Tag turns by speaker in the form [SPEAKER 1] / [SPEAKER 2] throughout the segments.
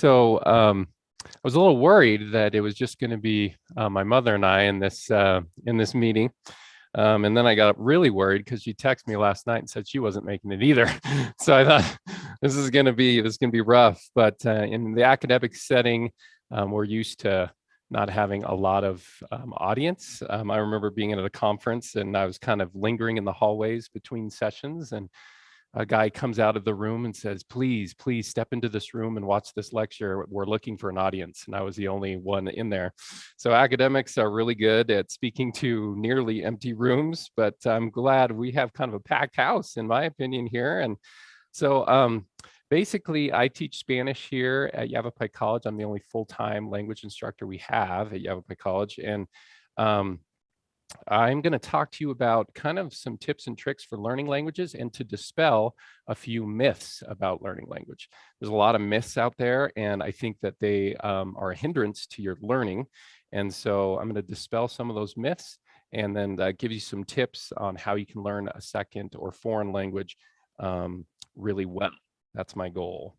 [SPEAKER 1] I was a little worried that it was just going to be my mother and I in this meeting. And then I got really worried because she texted me last night and said she wasn't making it either. So I thought this is going to be rough. But in the academic setting, we're used to not having a lot of audience. I remember being at a conference and I was kind of lingering in the hallways between sessions, and a guy comes out of the room and says, please step into this room and watch this lecture. We're looking for an audience. And I was the only one in there. So academics are really good at speaking to nearly empty rooms, but I'm glad we have kind of a packed house, in my opinion, here. And so basically, I teach Spanish here at Yavapai College. I'm the only full-time language instructor we have at Yavapai College. And I'm going to talk to you about kind of some tips and tricks for learning languages and to dispel a few myths about learning language. There's a lot of myths out there, and I think that they are a hindrance to your learning. And so I'm going to dispel some of those myths and then give you some tips on how you can learn a second or foreign language really well. That's my goal.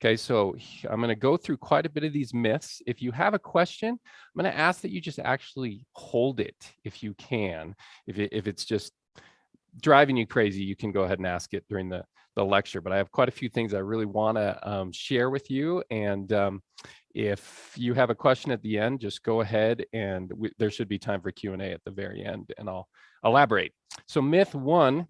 [SPEAKER 1] Okay, so I'm going to go through quite a bit of these myths. If you have a question, I'm going to ask that you just actually hold it if you can. If it's just driving you crazy, you can go ahead and ask it during the lecture. But I have quite a few things I really want to share with you. And if you have a question at the end, just go ahead, and there should be time for Q&A at the very end, and I'll elaborate. So myth one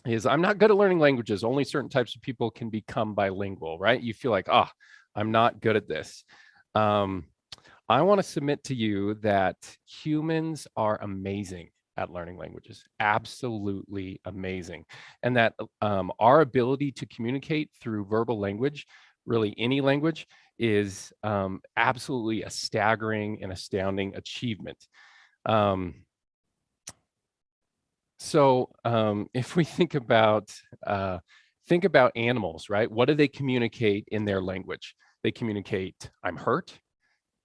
[SPEAKER 1] is I'm not good at learning languages. Only certain types of people can become bilingual, right? You feel like, oh, I'm not good at this. I want to submit to you that humans are amazing at learning languages, absolutely amazing. And that our ability to communicate through verbal language, really any language, is absolutely a staggering and astounding achievement. So if we think about animals, right? What do they communicate in their language? They communicate, I'm hurt.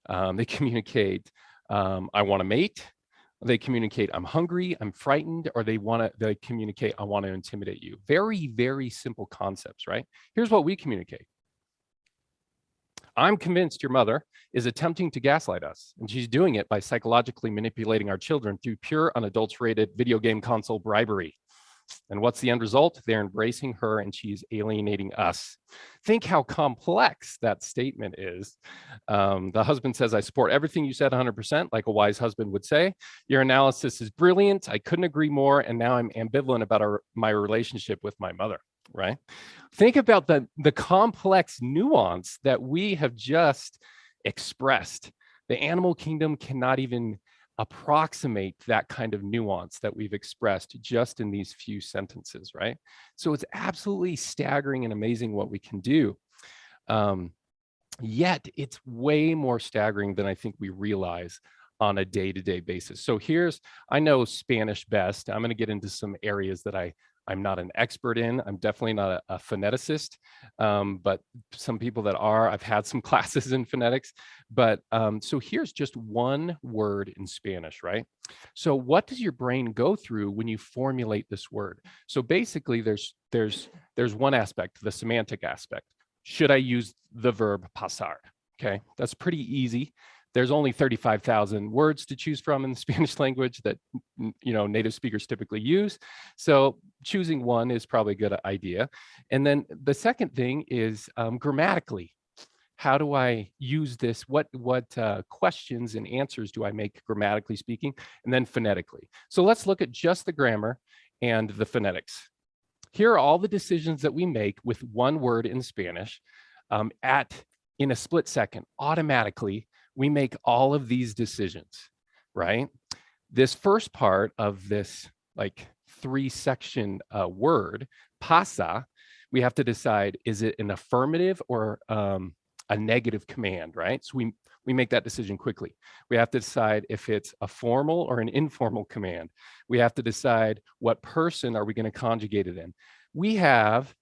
[SPEAKER 1] They communicate, I want to mate. They communicate, I'm hungry, I'm frightened, or they communicate, I want to intimidate you. Very, very simple concepts, right? Here's what we communicate. I'm convinced your mother is attempting to gaslight us, and she's doing it by psychologically manipulating our children through pure, unadulterated video game console bribery. And what's the end result? They're embracing her, and she's alienating us. Think how complex that statement is. The husband says, I support everything you said 100%, like a wise husband would say. Your analysis is brilliant. I couldn't agree more, and now I'm ambivalent about my relationship with my mother. Right? Think about the complex nuance that we have just expressed. The animal kingdom cannot even approximate that kind of nuance that we've expressed just in these few sentences, right? So it's absolutely staggering and amazing what we can do. Yet it's way more staggering than I think we realize on a day-to-day basis. So I know Spanish best. I'm going to get into some areas that I'm not an expert in. I'm definitely not a phoneticist, but some people that are. I've had some classes in phonetics, but so here's just one word in Spanish, right? So what does your brain go through when you formulate this word? So basically there's one aspect, the semantic aspect. Should I use the verb pasar? Okay, that's pretty easy. There's only 35,000 words to choose from in the Spanish language that native speakers typically use. So choosing one is probably a good idea. And then the second thing is grammatically. How do I use this? What questions and answers do I make grammatically speaking? And then phonetically. So let's look at just the grammar and the phonetics. Here are all the decisions that we make with one word in Spanish in a split second, automatically. We make all of these decisions, right? This first part of this like 3-section word, pasa, we have to decide, is it an affirmative or a negative command, right? So we make that decision quickly. We have to decide if it's a formal or an informal command. We have to decide what person are we going to conjugate it in. We have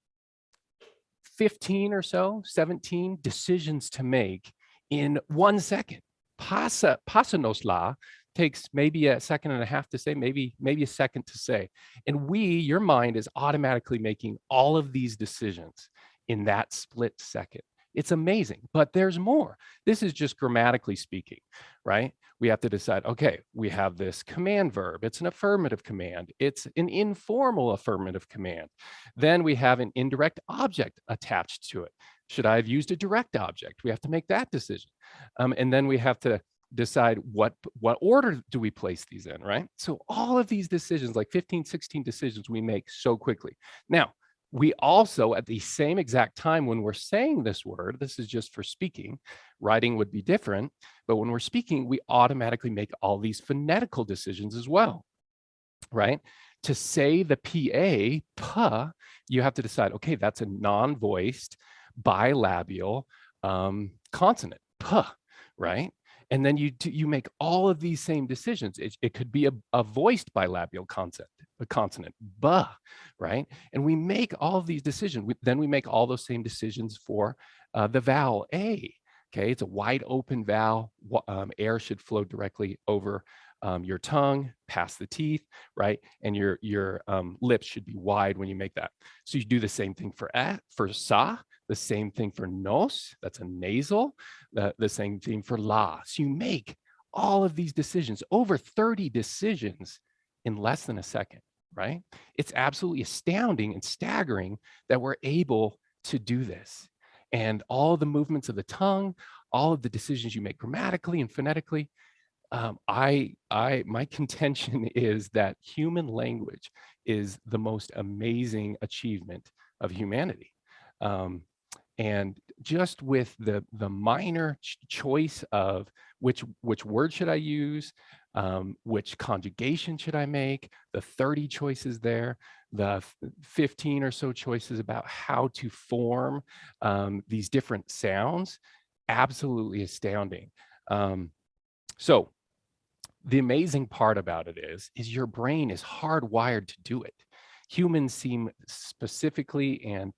[SPEAKER 1] 15 or so, 17 decisions to make in 1 second. Pásanosla takes maybe a second and a half to say, maybe a second to say. And your mind is automatically making all of these decisions in that split second. It's amazing, but there's more. This is just grammatically speaking, right? We have to decide, okay, we have this command verb. It's an affirmative command. It's an informal affirmative command. Then we have an indirect object attached to it. Should I have used a direct object? We have to make that decision. And then we have to decide what order do we place these in, right? So all of these decisions, like 15, 16 decisions we make so quickly. Now, we also, at the same exact time when we're saying this word, this is just for speaking, writing would be different, but when we're speaking, we automatically make all these phonetical decisions as well, right? To say the PA, puh, you have to decide, okay, that's a non-voiced bilabial consonant, puh, right? And then you make all of these same decisions. It could be a voiced bilabial consonant, buh, right? And we make all of these decisions. Then we make all those same decisions for the vowel A. Okay, it's a wide open vowel. Air should flow directly over your tongue, past the teeth, right? And your lips should be wide when you make that. So you do the same thing for sa, the same thing for nos, that's a nasal, the same thing for la. So you make all of these decisions, over 30 decisions in less than a second, right? It's absolutely astounding and staggering that we're able to do this. And all the movements of the tongue, all of the decisions you make grammatically and phonetically, my contention is that human language is the most amazing achievement of humanity. And just with the minor choice of which word should I use, which conjugation should I make, the 30 choices there, the 15 or so choices about how to form these different sounds, absolutely astounding. So the amazing part about it is your brain is hardwired to do it. Humans seem specifically and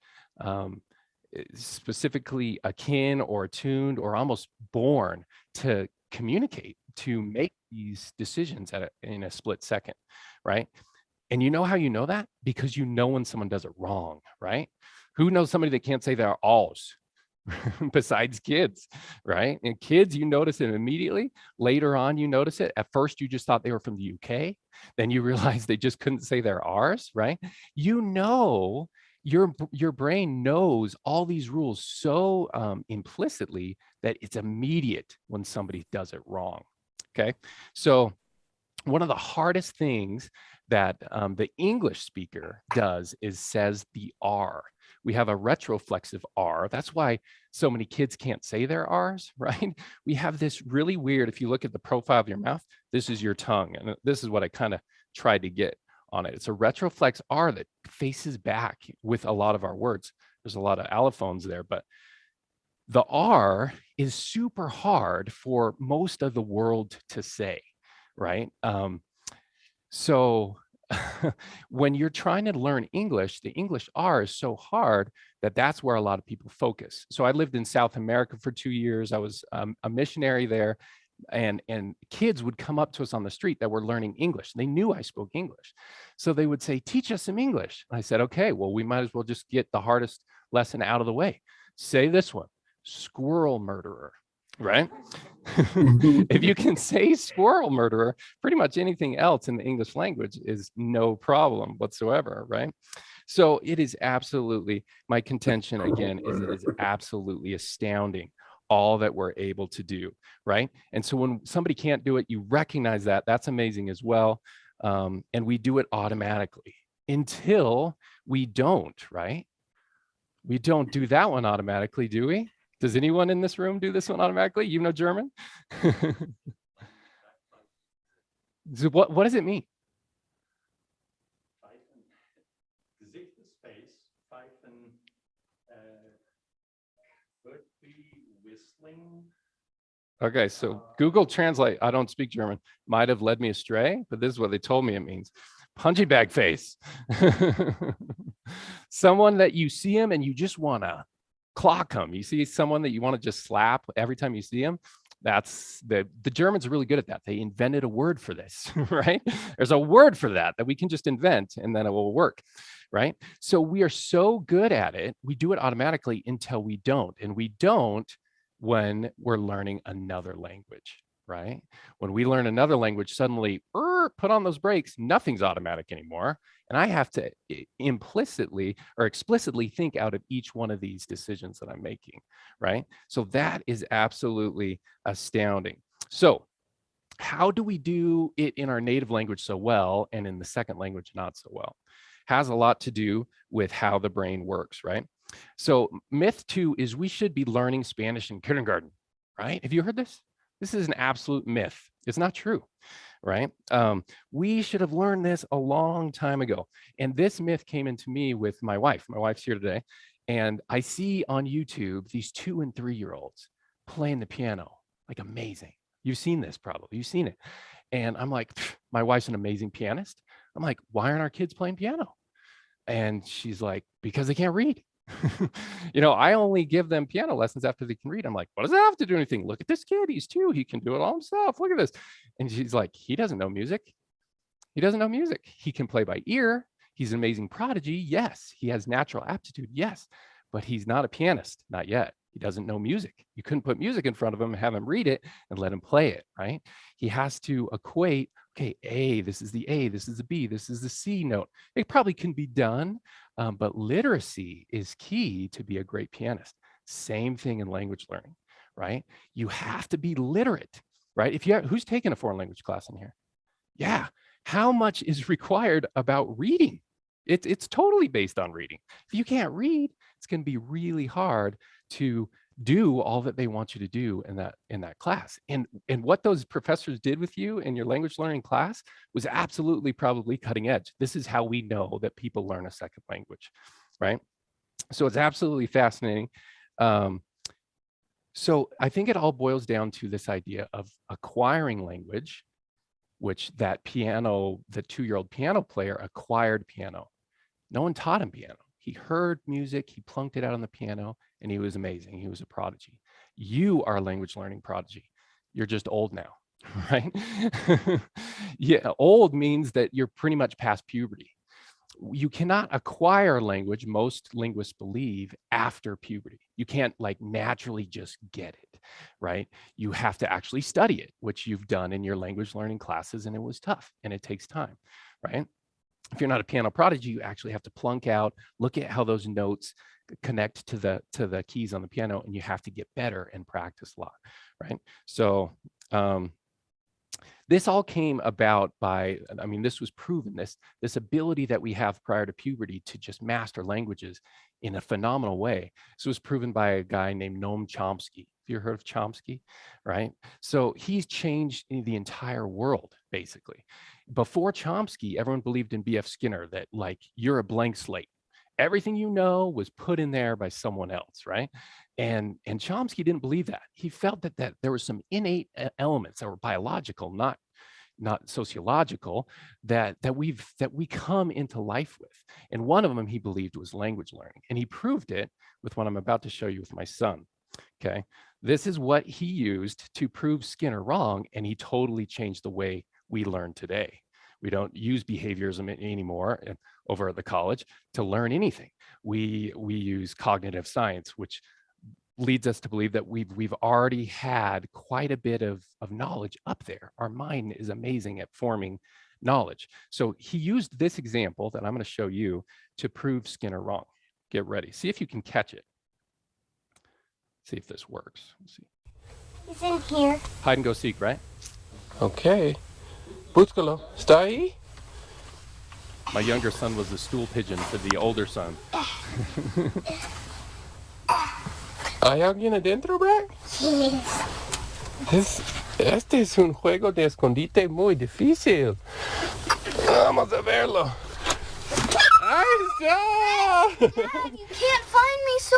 [SPEAKER 1] specifically akin or attuned or almost born to communicate, to make these decisions in a split second, right? And you know how you know that? Because you know when someone does it wrong, right? Who knows somebody that can't say their alls? Besides kids, right? And kids, you notice it immediately. Later on, you notice it. At first, you just thought they were from the UK. Then you realize they just couldn't say their R's, right? You know, your brain knows all these rules so implicitly that it's immediate when somebody does it wrong, okay? So one of the hardest things that the English speaker does is says the R. We have a retroflexive R. That's why so many kids can't say their R's, right? We have this really weird, if you look at the profile of your mouth, this is your tongue. And this is what I kind of tried to get on it. It's a retroflex R that faces back with a lot of our words. There's a lot of allophones there, but the R is super hard for most of the world to say, right? So when you're trying to learn English, the English R is so hard that that's where a lot of people focus. So I lived in South America for 2 years. I was a missionary there, and kids would come up to us on the street that were learning English. They knew I spoke English. So they would say, teach us some English. I said, okay, well, we might as well just get the hardest lesson out of the way. Say this one, squirrel murderer, right? If you can say squirrel murderer, pretty much anything else in the English language is no problem whatsoever, right? So it is absolutely, my contention again, is it is absolutely astounding all that we're able to do, right? And so when somebody can't do it, you recognize that, that's amazing as well. And we do it automatically until we don't, right? We don't do that one automatically, do we? Does anyone in this room do this one automatically? You know German? So what does it mean? Okay, so Google Translate, I don't speak German, might have led me astray, but this is what they told me it means. Punching bag face. Someone that you see him and you just want to clock him. You see someone that you want to just slap every time you see him. That's the Germans are really good at that. They invented a word for this, right? There's a word for that we can just invent and then it will work. right? So we are so good at it, we do it automatically until we don't. And we don't when we're learning another language, right? When we learn another language, suddenly, put on those brakes, nothing's automatic anymore. And I have to implicitly or explicitly think out of each one of these decisions that I'm making, right? So that is absolutely astounding. So how do we do it in our native language so well and in the second language not so well? Has a lot to do with how the brain works, right? So myth 2 is we should be learning Spanish in kindergarten, right? Have you heard this? This is an absolute myth. It's not true, right? We should have learned this a long time ago. And this myth came into me with my wife. My wife's here today. And I see on YouTube these 2 and 3-year-olds playing the piano, like amazing. You've seen this probably, you've seen it. And I'm like, my wife's an amazing pianist. I'm like, why aren't our kids playing piano? And she's like, because they can't read. I only give them piano lessons after they can read. I'm like, what does that have to do anything? Look at this kid, he's 2, he can do it all himself. Look at this. And she's like, he doesn't know music. He doesn't know music. He can play by ear. He's an amazing prodigy. Yes. He has natural aptitude. Yes. But he's not a pianist, not yet. He doesn't know music. You couldn't put music in front of him and have him read it and let him play it, right? He has to equate, okay, A, this is the A, this is the B, this is the C note. It probably can be done, but literacy is key to be a great pianist. Same thing in language learning, right? You have to be literate, right? Who's taken a foreign language class in here? Yeah. How much is required about reading? It's totally based on reading. If you can't read, it's going to be really hard to do all that they want you to do in that class. And what those professors did with you in your language learning class was absolutely probably cutting edge. This is how we know that people learn a second language, right? So it's absolutely fascinating. So I think it all boils down to this idea of acquiring language, which that 2-year-old piano player acquired piano. No one taught him piano. He heard music, he plunked it out on the piano, and he was amazing. He was a prodigy. You are a language learning prodigy. You're just old now, right? Yeah, old means that you're pretty much past puberty. You cannot acquire language, most linguists believe, after puberty. You can't naturally just get it, right? You have to actually study it, which you've done in your language learning classes, and it was tough, and it takes time, right? If you're not a piano prodigy, you actually have to plunk out, look at how those notes connect to the keys on the piano, and you have to get better and practice a lot, right? So this all came about by, this was proven, this ability that we have prior to puberty to just master languages in a phenomenal way. This was proven by a guy named Noam Chomsky. Have you heard of Chomsky, right? So he's changed the entire world, basically. Before Chomsky, everyone believed in B.F. Skinner, that you're a blank slate. Everything you know was put in there by someone else, right? And Chomsky didn't believe that. He felt that there were some innate elements that were biological, not sociological, that we come into life with. And one of them he believed was language learning. And he proved it with what I'm about to show you with my son. Okay, this is what he used to prove Skinner wrong, and he totally changed the way we learn today. We don't use behaviorism anymore over at the college to learn anything. We use cognitive science, which leads us to believe that we've already had quite a bit of knowledge up there. Our mind is amazing at forming knowledge. So he used this example that I'm going to show you to prove Skinner wrong. Get ready. See if you can catch it. See if this works. Let's see.
[SPEAKER 2] He's in here.
[SPEAKER 1] Hide and go seek, right?
[SPEAKER 3] Okay. Búscalo. ¿Está ahí?
[SPEAKER 1] My younger son was the stool pigeon to the older son.
[SPEAKER 3] ¿Hay alguien adentro, Brad?
[SPEAKER 2] Yes.
[SPEAKER 3] Este es un juego de escondite muy difícil. Vamos a verlo. ¡Ahí está!
[SPEAKER 2] Dad, you can't find me so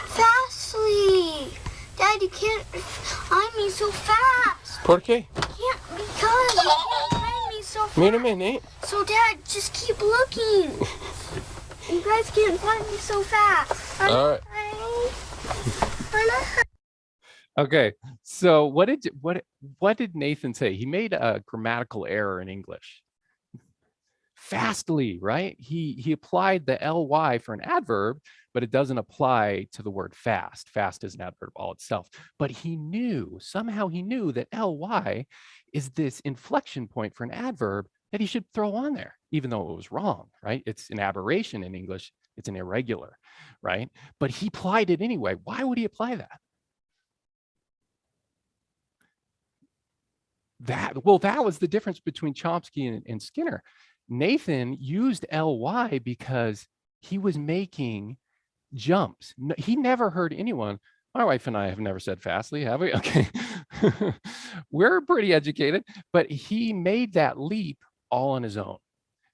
[SPEAKER 2] fastly. Dad, you can't find me so fast.
[SPEAKER 3] ¿Por qué?
[SPEAKER 2] Because you can't find me so fast.
[SPEAKER 3] Mírame, Nate.
[SPEAKER 2] So, Dad, just keep looking. You guys can't find me so fast.
[SPEAKER 3] All right.
[SPEAKER 1] Okay, so what did Nathan say? He made a grammatical error in English. Fastly, right? He applied the ly for an adverb, but it doesn't apply to the word fast. Fast is an adverb all itself. But he knew, somehow he knew that ly is this inflection point for an adverb that he should throw on there, even though it was wrong, right? It's an aberration in English. It's an irregular, right? But he applied it anyway. Why would he apply that? That was the difference between Chomsky and Skinner. Nathan used ly because he was making jumps. He never heard anyone. My wife and I have never said fastly, have we? Okay. We're pretty educated, but he made that leap all on his own.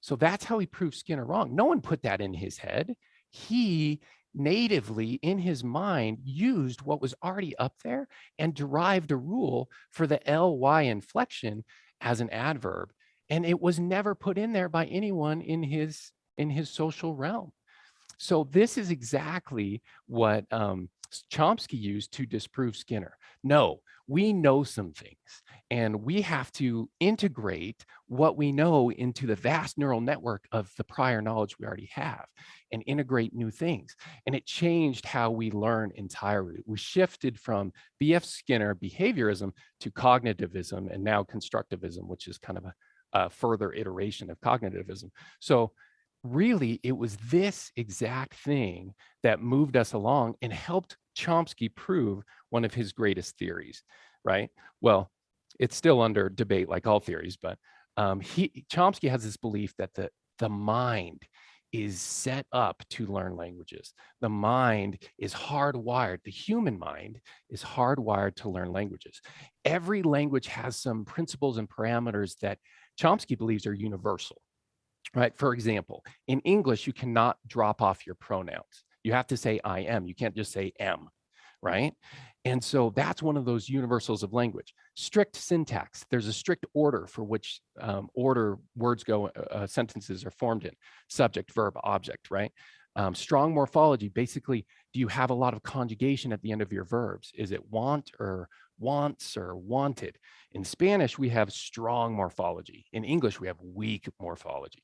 [SPEAKER 1] So that's how he proved Skinner wrong. No one put that in his head. He natively in his mind used what was already up there and derived a rule for the ly inflection as an adverb. And it was never put in there by anyone in his social realm. So this is exactly what Chomsky used to disprove Skinner. No, we know some things, and we have to integrate what we know into the vast neural network of the prior knowledge we already have and integrate new things. And it changed how we learn entirely. We shifted from B.F. Skinner behaviorism to cognitivism and now constructivism, which is kind of a further iteration of cognitivism. So really, it was this exact thing that moved us along and helped Chomsky prove one of his greatest theories, right? Well, it's still under debate like all theories, but Chomsky has this belief that the mind is set up to learn languages. The mind is hardwired. The human mind is hardwired to learn languages. Every language has some principles and parameters that Chomsky believes are universal. Right. For example, in English, you cannot drop off your pronouns. You have to say I am. You can't just say am. Right. And so that's one of those universals of language. Strict syntax. There's a strict order for which order words go, sentences are formed in. Subject, verb, object. Right. Strong morphology. Basically, do you have a lot of conjugation at the end of your verbs? Is it want or wants or wanted? In Spanish, we have strong morphology. In English, we have weak morphology.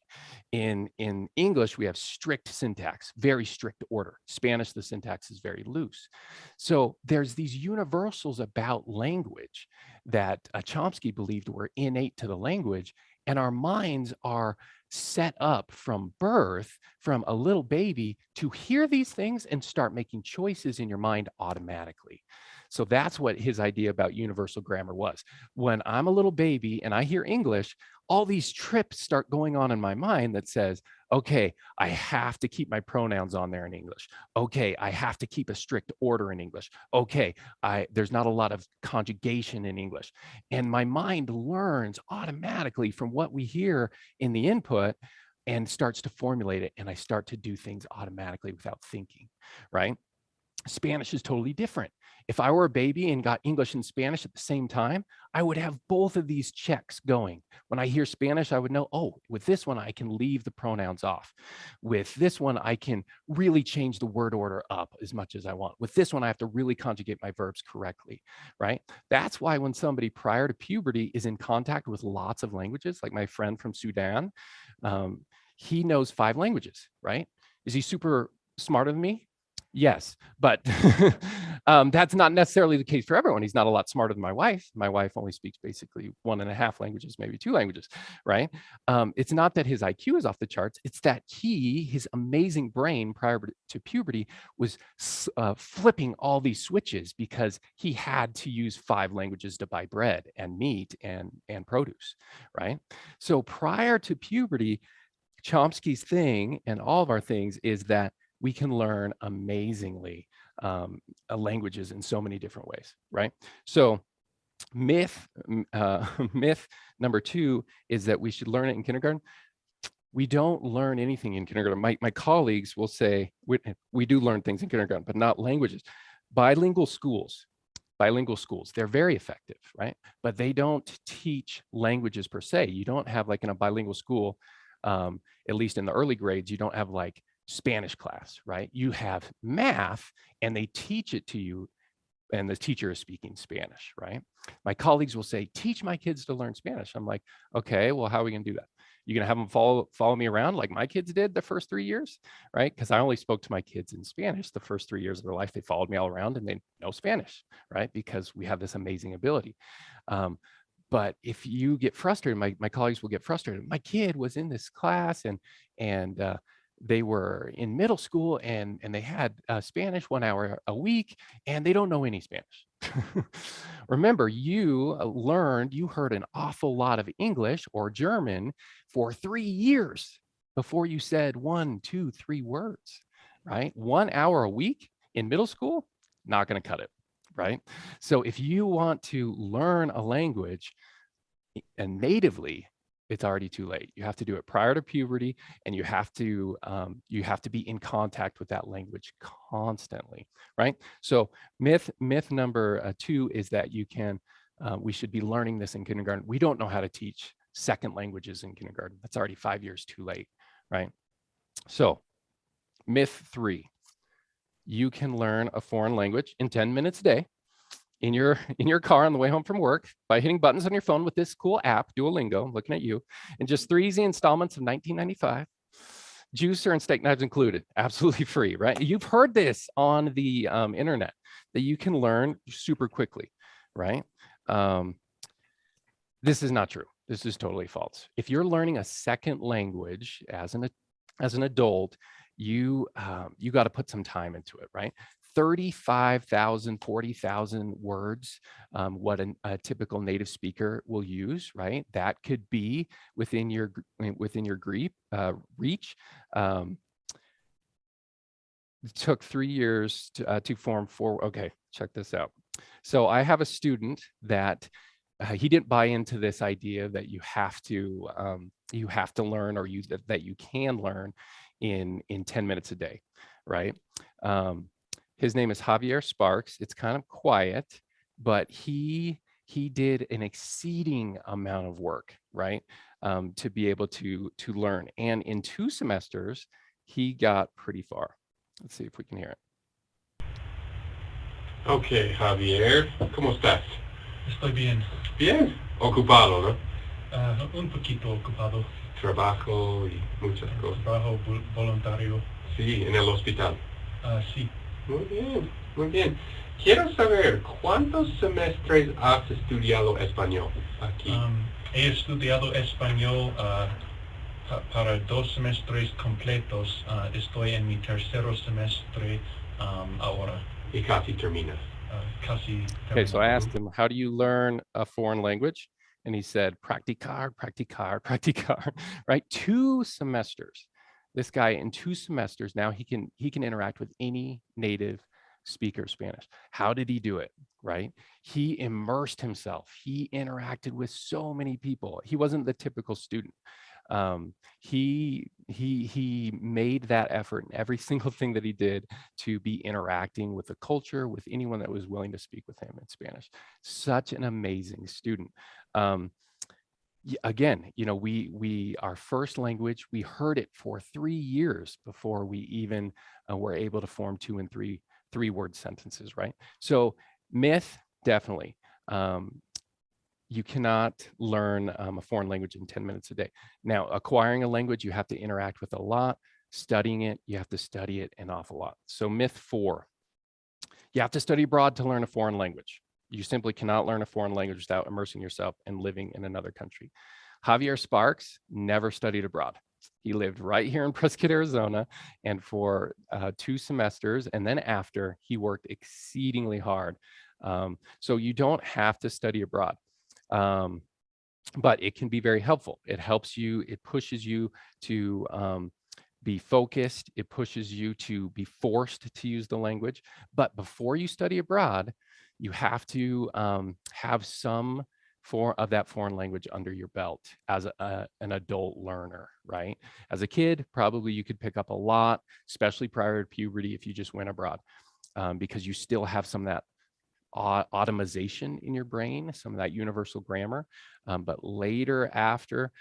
[SPEAKER 1] In English, we have strict syntax, very strict order. Spanish, the syntax is very loose. So there's these universals about language that Chomsky believed were innate to the language, and our minds are set up from birth, from a little baby, to hear these things and start making choices in your mind automatically. So that's what his idea about universal grammar was. When I'm a little baby and I hear English, all these trips start going on in my mind that says, okay, I have to keep my pronouns on there in English. Okay, I have to keep a strict order in English. Okay, there's not a lot of conjugation in English. And my mind learns automatically from what we hear in the input and starts to formulate it. And I start to do things automatically without thinking, right? Spanish is totally different. If I were a baby and got English and Spanish at the same time, I would have both of these checks going. When I hear Spanish, I would know, oh, with this one, I can leave the pronouns off. With this one, I can really change the word order up as much as I want. With this one, I have to really conjugate my verbs correctly, right? That's why when somebody prior to puberty is in contact with lots of languages, like my friend from Sudan, he knows 5 languages, right? Is he super smarter than me? Yes, but that's not necessarily the case for everyone. He's not a lot smarter than my wife. My wife only speaks basically 1.5 languages, maybe 2 languages, right? It's not that his IQ is off the charts. It's that his amazing brain prior to puberty was flipping all these switches because he had to use 5 languages to buy bread and meat and produce, right? So prior to puberty, Chomsky's thing and all of our things is that we can learn amazingly languages in so many different ways, right? So myth number 2 is that we should learn it in kindergarten. We don't learn anything in kindergarten. My colleagues will say, we do learn things in kindergarten, but not languages. Bilingual schools, they're very effective, right? But they don't teach languages per se. You don't have like in a bilingual school, at least in the early grades, you don't have like Spanish class, right? You have math and they teach it to you and the teacher is speaking Spanish, right? My colleagues will say, teach my kids to learn Spanish. I'm like, okay, well, how are we gonna do that? You gonna have them follow me around like my kids did the first 3 years, right? Because I only spoke to my kids in Spanish the first 3 years of their life. They followed me all around and they know Spanish, right? Because we have this amazing ability. But if you get frustrated, my colleagues will get frustrated. My kid was in this class and they were in middle school and they had Spanish 1 hour a week and they don't know any Spanish. Remember, you heard an awful lot of English or German for 3 years before you said 1, 2, 3 words, right? 1 hour a week in middle school, not going to cut it, right? So if you want to learn a language and natively, it's already too late. You have to do it prior to puberty, and you have to be in contact with that language constantly, right? So myth number 2 is that we should be learning this in kindergarten. We don't know how to teach second languages in kindergarten. That's already 5 years too late, right? So myth 3, you can learn a foreign language in 10 minutes a day in your car on the way home from work by hitting buttons on your phone with this cool app, Duolingo. I'm looking at you, in just 3 easy installments of $19.95. Juicer and steak knives included, absolutely free, right? You've heard this on the internet that you can learn super quickly, right? This is not true. This is totally false. If you're learning a second language as an adult, you got to put some time into it, right? 35,000, 40,000 words, what a typical native speaker will use, right? That could be within your reach. It took 3 years to form 4. Okay, check this out. So I have a student that he didn't buy into this idea that you have to learn or that you can learn in 10 minutes a day, right? His name is Javier Sparks. It's kind of quiet, but he did an exceeding amount of work, right? To be able to learn. And in 2 semesters, he got pretty far. Let's see if we can hear it.
[SPEAKER 3] Okay, Javier, ¿cómo estás?
[SPEAKER 4] Estoy bien.
[SPEAKER 3] Bien. Ocupado, ¿no?
[SPEAKER 4] Un poquito ocupado.
[SPEAKER 3] Trabajo y muchas cosas.
[SPEAKER 4] Trabajo voluntario.
[SPEAKER 3] Sí, en el hospital.
[SPEAKER 4] Sí.
[SPEAKER 3] Muy bien, muy bien. Quiero saber, ¿cuántos semestres has estudiado español aquí?
[SPEAKER 4] He estudiado español para 2 semestres completos. Estoy en mi tercer semestre ahora.
[SPEAKER 3] Y casi terminas.
[SPEAKER 4] Casi.
[SPEAKER 1] Okay, so I asked him, how do you learn a foreign language? And he said, practicar, right? 2 semesters. This guy in 2 semesters, now he can interact with any native speaker of Spanish. How did he do it, right? He immersed himself. He interacted with so many people. He wasn't the typical student. He made that effort in every single thing that he did to be interacting with the culture, with anyone that was willing to speak with him in Spanish. Such an amazing student. Again, our first language, we heard it for 3 years before we even were able to form 2 and 3 word sentences, right? So myth, definitely. You cannot learn a foreign language in 10 minutes a day. Now, acquiring a language, you have to interact with a lot. Studying it, you have to study it an awful lot. So myth 4, you have to study abroad to learn a foreign language. You simply cannot learn a foreign language without immersing yourself and living in another country. Javier Sparks never studied abroad. He lived right here in Prescott, Arizona, and for 2 semesters, and then after, he worked exceedingly hard. So you don't have to study abroad. But it can be very helpful. It helps you, it pushes you to be focused. It pushes you to be forced to use the language. But before you study abroad, you have to have some form of that foreign language under your belt as an adult learner, right? As a kid, probably you could pick up a lot, especially prior to puberty if you just went abroad, because you still have some of that automation in your brain, some of that universal grammar. But later after,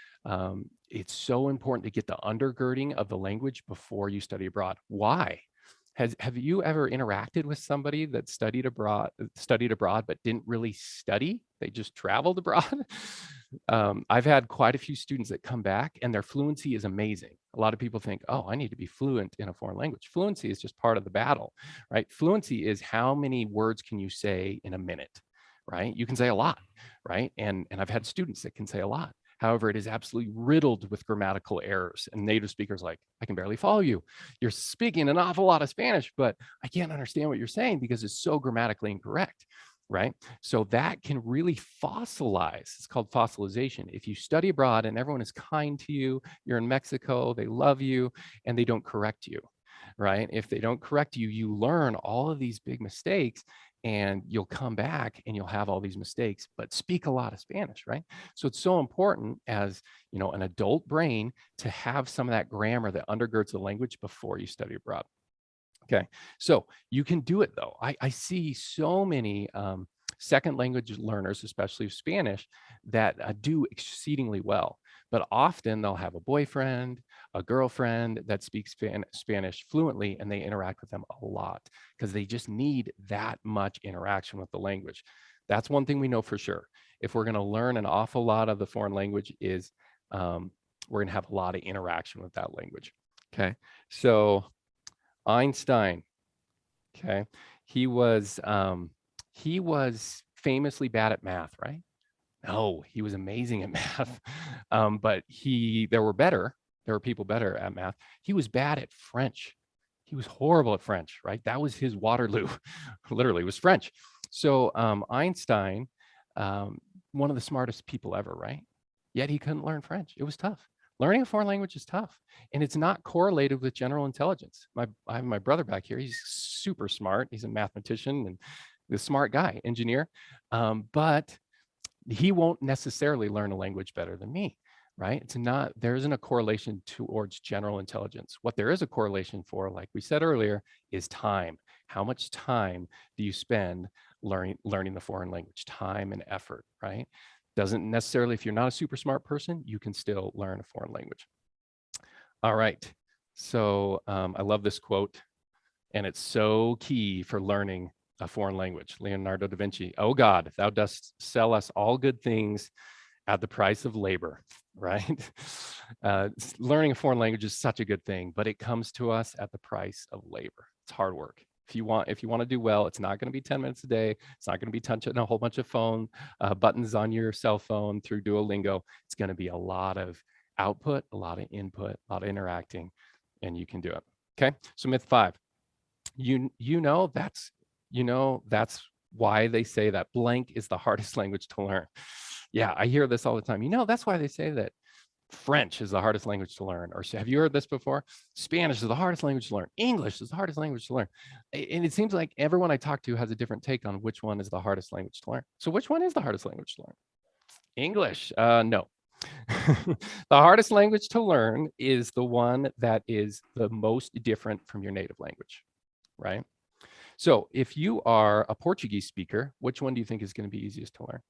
[SPEAKER 1] it's so important to get the undergirding of the language before you study abroad. Why? Have you ever interacted with somebody that studied abroad but didn't really study? They just traveled abroad? I've had quite a few students that come back and their fluency is amazing. A lot of people think, oh, I need to be fluent in a foreign language. Fluency is just part of the battle, right? Fluency is how many words can you say in a minute, right? You can say a lot, right? And I've had students that can say a lot. However, it is absolutely riddled with grammatical errors, and native speakers like, I can barely follow you. You're speaking an awful lot of Spanish, but I can't understand what you're saying because it's so grammatically incorrect, right? So that can really fossilize. It's called fossilization. If you study abroad and everyone is kind to you, you're in Mexico, they love you, and they don't correct you, right? If they don't correct you, you learn all of these big mistakes, and you'll come back and you'll have all these mistakes, but speak a lot of Spanish, right? So it's so important as, you know, an adult brain to have some of that grammar that undergirds the language before you study abroad. Okay, so you can do it though. I see so many second language learners, especially of Spanish, that do exceedingly well. But often they'll have a boyfriend, a girlfriend that speaks Spanish fluently, and they interact with them a lot because they just need that much interaction with the language. That's one thing we know for sure. If we're going to learn an awful lot of the foreign language is we're going to have a lot of interaction with that language. Okay, so Einstein, okay, he was famously bad at math, right? No, he was amazing at math. But there were people better at math. He was bad at French. He was horrible at French, right? That was his Waterloo, literally, was French. So Einstein, one of the smartest people ever, right? Yet he couldn't learn French. It was tough. Learning a foreign language is tough, and it's not correlated with general intelligence. I have my brother back here. He's super smart. He's a mathematician and a smart guy, engineer, but he won't necessarily learn a language better than me, right? There isn't a correlation towards general intelligence. What there is a correlation for, like we said earlier, is time. How much time do you spend learning the foreign language? Time and effort, right? Doesn't necessarily, if you're not a super smart person, you can still learn a foreign language. All right, so I love this quote, and it's so key for learning a foreign language. Leonardo da Vinci, oh God, thou dost sell us all good things at the price of labor, right? Learning a foreign language is such a good thing, but it comes to us at the price of labor. It's hard work. If you want to do well, it's not going to be 10 minutes a day. It's not going to be touching a whole bunch of phone buttons on your cell phone through Duolingo. It's going to be a lot of output, a lot of input, a lot of interacting, and you can do it. Okay, so myth 5. You know that's why they say that blank is the hardest language to learn. Yeah, I hear this all the time. You know, that's why they say that French is the hardest language to learn. Or have you heard this before? Spanish is the hardest language to learn. English is the hardest language to learn. And it seems like everyone I talk to has a different take on which one is the hardest language to learn. So which one is the hardest language to learn? English. No. The hardest language to learn is the one that is the most different from your native language, right? So if you are a Portuguese speaker, which one do you think is going to be easiest to learn?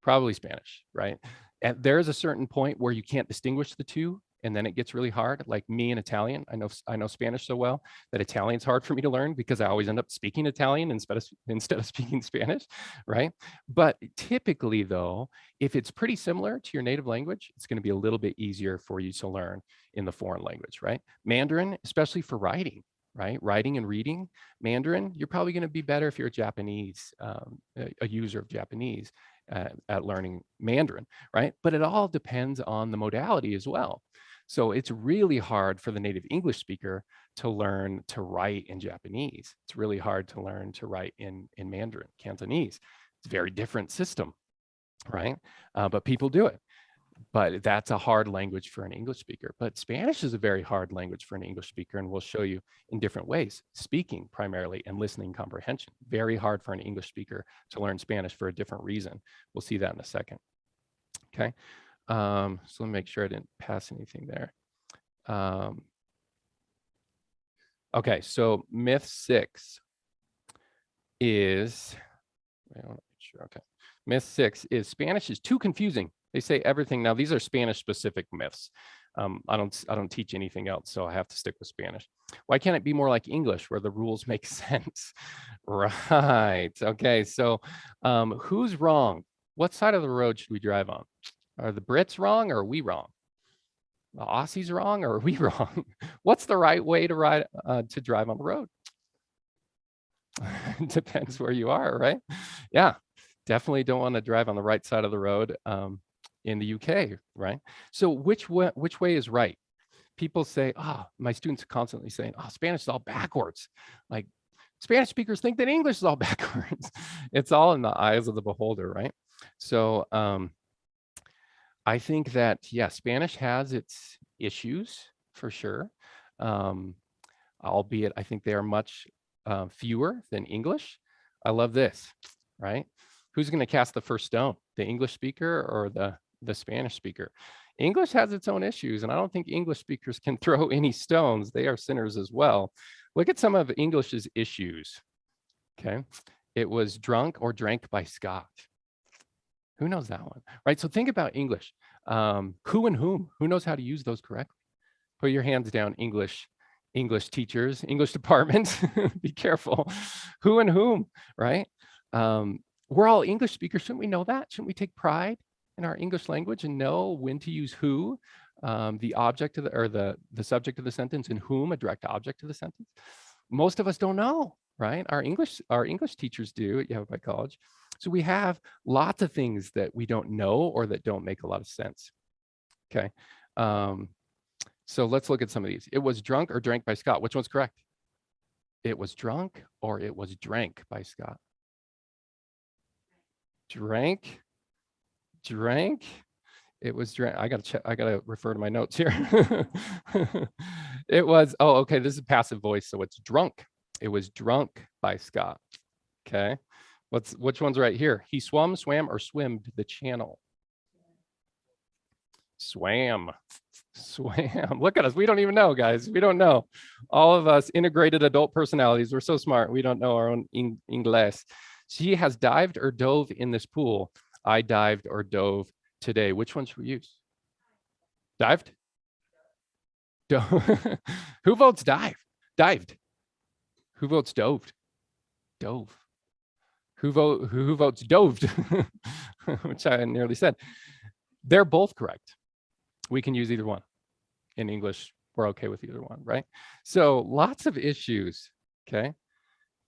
[SPEAKER 1] Probably Spanish, right? And there is a certain point where you can't distinguish the two, and then it gets really hard. Like me and Italian, I know Spanish so well that Italian's hard for me to learn because I always end up speaking Italian instead of speaking Spanish, right? But typically, though, if it's pretty similar to your native language, it's going to be a little bit easier for you to learn in the foreign language, right? Mandarin, especially for writing. Right? Writing and reading Mandarin, you're probably going to be better if you're a Japanese, a user of Japanese at learning Mandarin, right? But it all depends on the modality as well. So it's really hard for the native English speaker to learn to write in Japanese. It's really hard to learn to write in Mandarin, Cantonese. It's a very different system, right? But people do it. But that's a hard language for an English speaker. But Spanish is a very hard language for an English speaker, and we'll show you in different ways. Speaking primarily and listening comprehension. Very hard for an English speaker to learn Spanish for a different reason. We'll see that in a second. Okay, so let me make sure I didn't pass anything there. Okay, so myth 6 is, I want to make sure, okay. Myth 6 is Spanish is too confusing. They say everything. Now, these are Spanish specific myths. I don't teach anything else, so I have to stick with Spanish. Why can't it be more like English where the rules make sense? Right. Okay, so who's wrong? What side of the road should we drive on? Are the Brits wrong or are we wrong? The Aussies wrong or are we wrong? What's the right way to drive on the road? Depends where you are, right? Yeah, definitely don't want to drive on the right side of the road in the UK, right? So which way is right? People say, my students are constantly saying, Spanish is all backwards. Like Spanish speakers think that English is all backwards. It's all in the eyes of the beholder, right? So I think that, yeah, Spanish has its issues for sure. Albeit I think they are much fewer than English. I love this, right? Who's going to cast the first stone? The English speaker or the Spanish speaker? English has its own issues, and I don't think English speakers can throw any stones. They are sinners as well. Look at some of English's issues, okay? It was drunk or drank by Scott. Who knows that one, right? So think about English. Who and whom? Who knows how to use those correctly? Put your hands down, English teachers, English department, be careful. Who and whom, right? We're all English speakers. Shouldn't we know that? Shouldn't we take pride in our English language and know when to use who, the object of the subject of the sentence, and whom, a direct object of the sentence? Most of us don't know, right? Our English teachers do at Yavapai College. So we have lots of things that we don't know or that don't make a lot of sense. Okay. So let's look at some of these. It was drunk or drank by Scott. Which one's correct? It was drunk or it was drank by Scott? Drank. It was drank. I gotta refer to my notes here. It was, okay, this is passive voice, so it's drunk. It was drunk by Scott. Okay. Which one's right here? He swam, swam, or swimmed the channel? Swam. Look at us. We don't even know, guys. We don't know. All of us integrated adult personalities. We're so smart. We don't know our own English. She has dived or dove in this pool. I dived or dove today. Which one should we use? Dived? Dove. Who votes dive? Dived. Who votes doved? Dove. Who votes doved? Which I nearly said. They're both correct. We can use either one. In English, we're okay with either one, right? So lots of issues, okay?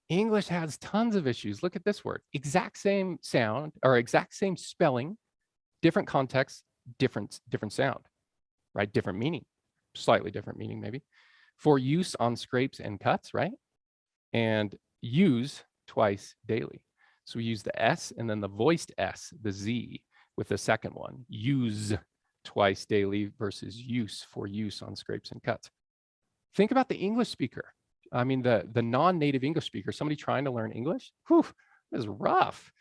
[SPEAKER 1] English has tons of issues. Look at this word. Exact same sound or exact same spelling, different context, different sound, right? Different meaning, slightly different meaning maybe. For use on scrapes and cuts, right? And use twice daily. So we use the S and then the voiced S, the Z, with the second one. Use twice daily versus use, for use on scrapes and cuts. Think about the English speaker. I mean, the non-native English speaker, somebody trying to learn English. Whew, this is rough.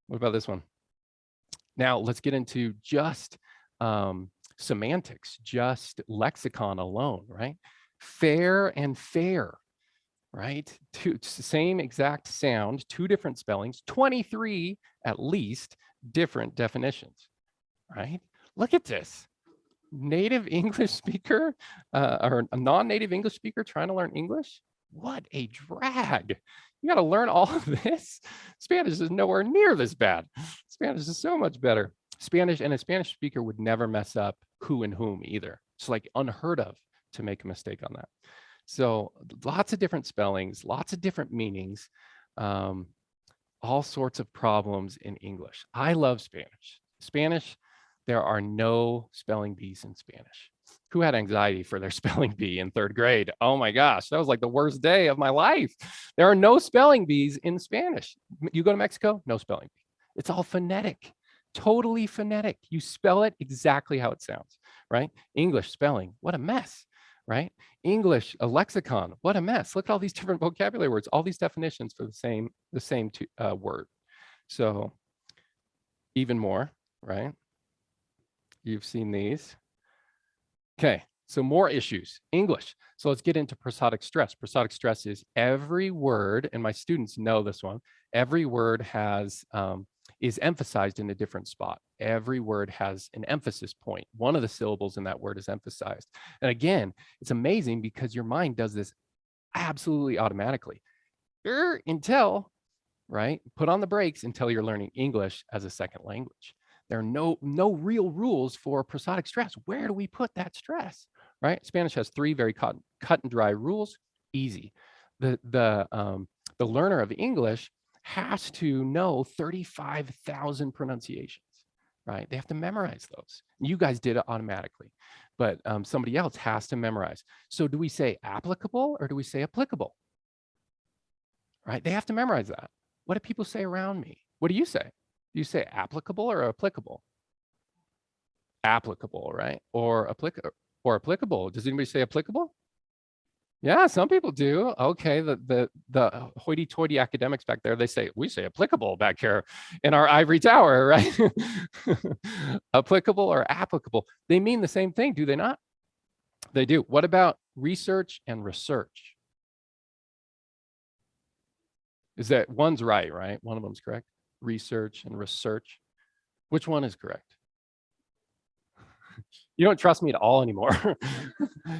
[SPEAKER 1] What about this one? Now let's get into just semantics, just lexicon alone, right? Fair and fair, right? Same exact sound, two different spellings, 23 at least different definitions, right? Look at this. Native English speaker or a non-native English speaker trying to learn English. What a drag. You got to learn all of this. Spanish is nowhere near this bad. Spanish is so much better. Spanish, and a Spanish speaker would never mess up who and whom either. It's like unheard of to make a mistake on that. So lots of different spellings, lots of different meanings, all sorts of problems in English. I love Spanish. Spanish, there are no spelling bees in Spanish. Who had anxiety for their spelling bee in third grade? Oh my gosh, that was like the worst day of my life. There are no spelling bees in Spanish. You go to Mexico, no spelling bee. It's all phonetic, totally phonetic. You spell it exactly how it sounds, right? English spelling, what a mess, right? English, a lexicon, what a mess. Look at all these different vocabulary words, all these definitions for the same word. So even more, right? You've seen these. Okay, so more issues. English. So let's get into prosodic stress. Prosodic stress is every word, and my students know this one, every word is emphasized in a different spot. Every word has an emphasis point. One of the syllables in that word is emphasized. And again, it's amazing because your mind does this absolutely automatically. Until, right? Put on the brakes until you're learning English as a second language. There are no real rules for prosodic stress. Where do we put that stress, right? Spanish has 3 very cut and dry rules. Easy. The learner of English has to know 35,000 pronunciations, right? They have to memorize those. You guys did it automatically, but somebody else has to memorize. So do we say applicable or do we say applicable? Right? They have to memorize that. What do people say around me? What do you say? Do you say applicable or applicable? Applicable, right? Or applicable. Does anybody say applicable? Yeah, some people do. Okay, the hoity-toity academics back there, we say applicable back here in our ivory tower, right? Applicable or applicable. They mean the same thing, do they not? They do. What about research and research? Is that one's right? One of them's correct. Research and research. Which one is correct? You don't trust me at all anymore.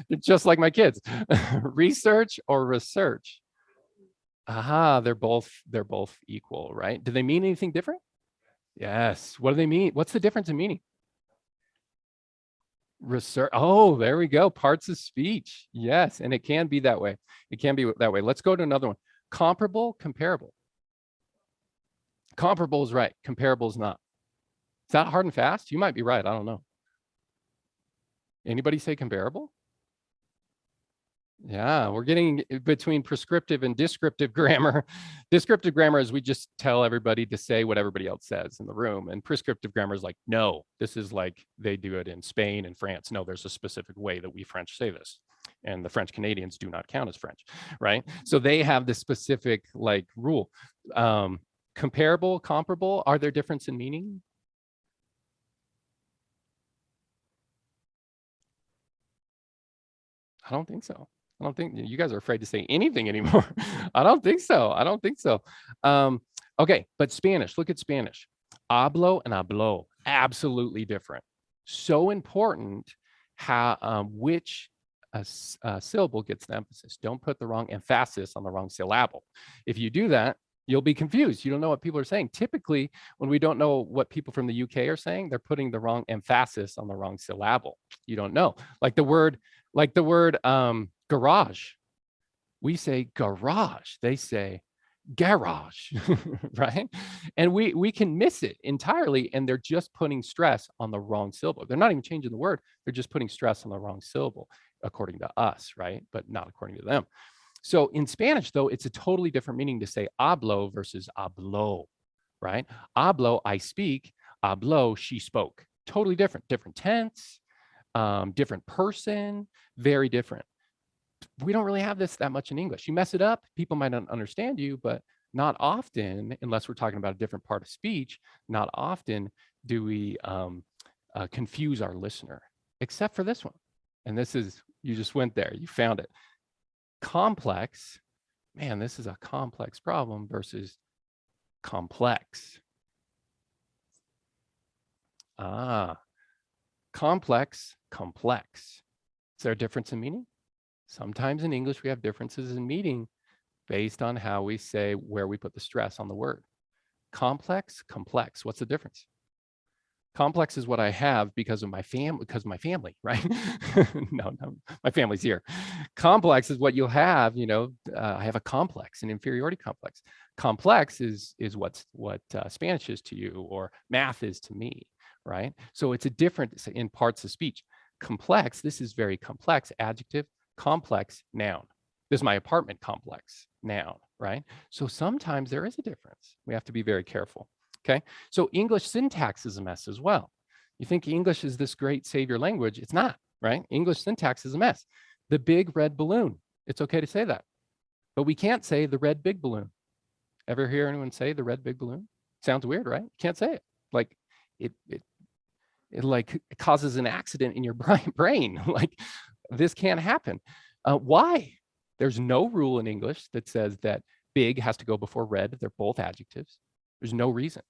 [SPEAKER 1] It's just like my kids. Research or research? Aha, they're both equal, right? Do they mean anything different? Yes. What do they mean? What's the difference in meaning? Research. Oh, there we go. Parts of speech. Yes, and it can be that way. It can be that way. Let's go to another one. Comparable, comparable. Comparable is right. Comparable is not. Is that hard and fast? You might be right. I don't know. Anybody say comparable? Yeah, we're getting between prescriptive and descriptive grammar. Descriptive grammar is we just tell everybody to say what everybody else says in the room. And prescriptive grammar is like, no, this is like they do it in Spain and France. No, there's a specific way that we French say this. And the French Canadians do not count as French, right? So they have this specific like rule. Comparable, comparable, are there difference in meaning? I don't think so. I don't think you guys are afraid to say anything anymore. I don't think so. I don't think so. Okay, but Spanish, look at Spanish. Hablo and hablo, absolutely different. So important how which syllable gets the emphasis. Don't put the wrong emphasis on the wrong syllable. If you do that, you'll be confused. You don't know what people are saying. Typically, when we don't know what people from the UK are saying, they're putting the wrong emphasis on the wrong syllable. You don't know. Like the word garage. We say garage. They say garage, right? And we can miss it entirely, and they're just putting stress on the wrong syllable. They're not even changing the word. They're just putting stress on the wrong syllable, according to us, right? But not according to them. So in Spanish, though, it's a totally different meaning to say hablo versus hablo, right? Hablo, I speak. Hablo, she spoke. Totally different. Different tense, different person, very different. We don't really have this that much in English. You mess it up, people might not understand you, but not often, unless we're talking about a different part of speech, not often do we confuse our listener, except for this one. And this is, you just went there, you found it. Complex, man, this is a complex problem versus complex. Complex, complex. Is there a difference in meaning? Sometimes in English, we have differences in meaning based on how we say where we put the stress on the word. Complex, complex. What's the difference? Complex is what I have because of my family, right? No, my family's here. Complex is what you'll have, I have a complex, an inferiority complex. Complex is what Spanish is to you or math is to me, right? So it's a different in parts of speech. Complex, this is very complex, adjective, complex, noun. This is my apartment complex, noun, right? So sometimes there is a difference. We have to be very careful. Okay, so English syntax is a mess as well. You think English is this great savior language. It's not, right? English syntax is a mess. The big red balloon. It's okay to say that. But we can't say the red big balloon. Ever hear anyone say the red big balloon? Sounds weird, right? You can't say it. Like it like causes an accident in your brain. Like this can't happen. Why? There's no rule in English that says that big has to go before red. They're both adjectives. There's no reason.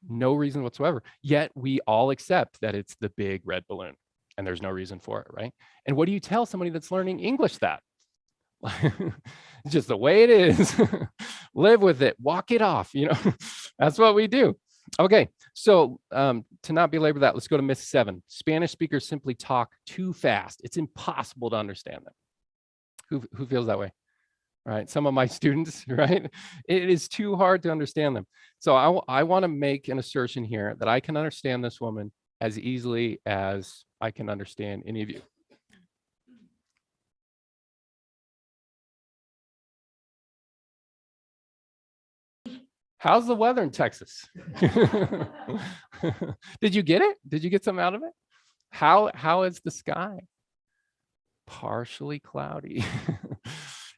[SPEAKER 1] No reason whatsoever. Yet we all accept that it's the big red balloon and there's no reason for it, right? And what do you tell somebody that's learning English that? It's just the way it is. live with it, walk it off, you know, that's what we do. Okay, so to not belabor that, let's go to myth 7. Spanish speakers simply talk too fast. It's impossible to understand them. Who feels that way? Right, some of my students, right? It is too hard to understand them. So I want to make an assertion here that I can understand this woman as easily as I can understand any of you. How's the weather in Texas? Did you get it? Did you get something out of it? How is the sky? Partially cloudy.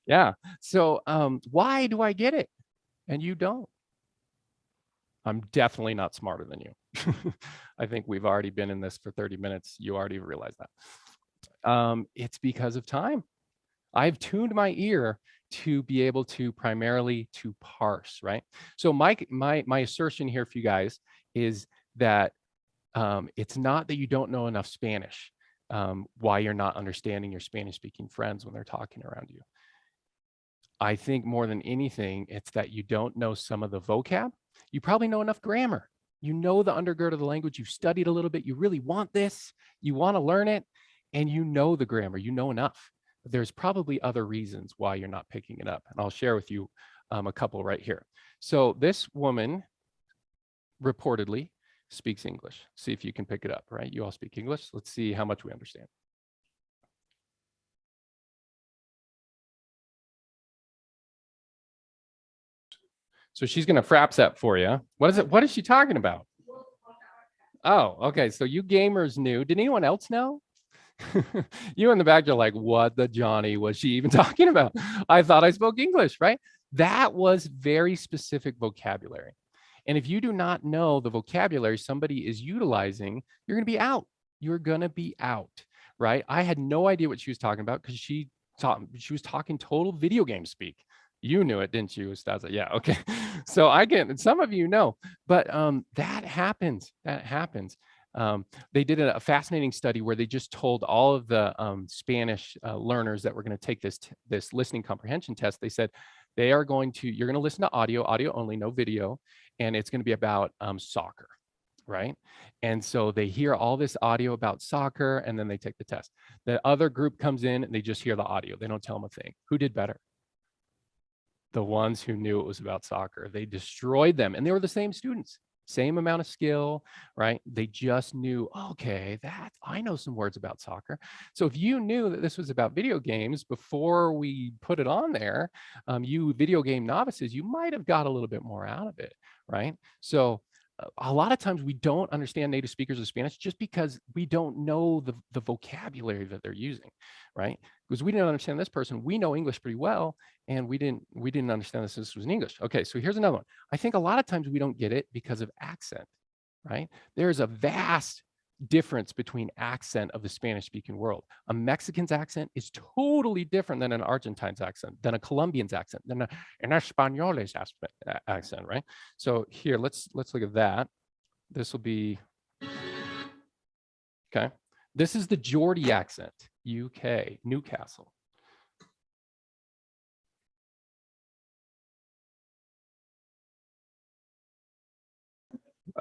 [SPEAKER 1] Yeah. So why do I get it and you don't? I'm definitely not smarter than you. I think we've already been in this for 30 minutes. You already realize that. It's because of time. I've tuned my ear to be able to primarily to parse, right? So my assertion here for you guys is that it's not that you don't know enough Spanish, why you're not understanding your Spanish speaking friends when they're talking around you. I think more than anything, it's that you don't know some of the vocab. You probably know enough grammar. You know the undergird of the language. You've studied a little bit. You really want this. You want to learn it. And you know the grammar. You know enough. There's probably other reasons why you're not picking it up. And I'll share with you a couple right here. So this woman reportedly speaks English. See if you can pick it up, right? You all speak English. Let's see how much we understand. So she's going to fraps that for you. What is it? What is she talking about? Oh, okay. So you gamers knew. Did anyone else know? You in the back, you're like, what the Johnny was she even talking about? I thought I spoke English, right? That was very specific vocabulary. And if you do not know the vocabulary somebody is utilizing, you're going to be out. You're going to be out, right? I had no idea what she was talking about because she was talking total video game speak. You knew it, didn't you, Ustaza? Yeah, okay. So I get, some of you know, but that happens. That happens. They did a fascinating study where they just told all of the Spanish learners that were going to take this listening comprehension test. They said they are going to, you're going to listen to audio only, no video, and it's going to be about soccer, right? And so they hear all this audio about soccer, and then they take the test. The other group comes in and they just hear the audio. They don't tell them a thing. Who did better? The ones who knew it was about soccer. They destroyed them, and they were the same students. Same amount of skill, right? They just knew, okay, I know some words about soccer. So if you knew that this was about video games before we put it on there, you video game novices, you might have got a little bit more out of it, right? So a lot of times we don't understand native speakers of Spanish just because we don't know the vocabulary that they're using, right? Because we didn't understand this person. We know English pretty well, and we didn't understand this was in English. Okay, so here's another one. I think a lot of times we don't get it because of accent, right? There's a vast difference between accent of the Spanish-speaking world. A Mexican's accent is totally different than an Argentine's accent, than a Colombian's accent, than an Español's accent, right? So here, let's look at that. This will be, okay. This is the Geordie accent, UK, Newcastle.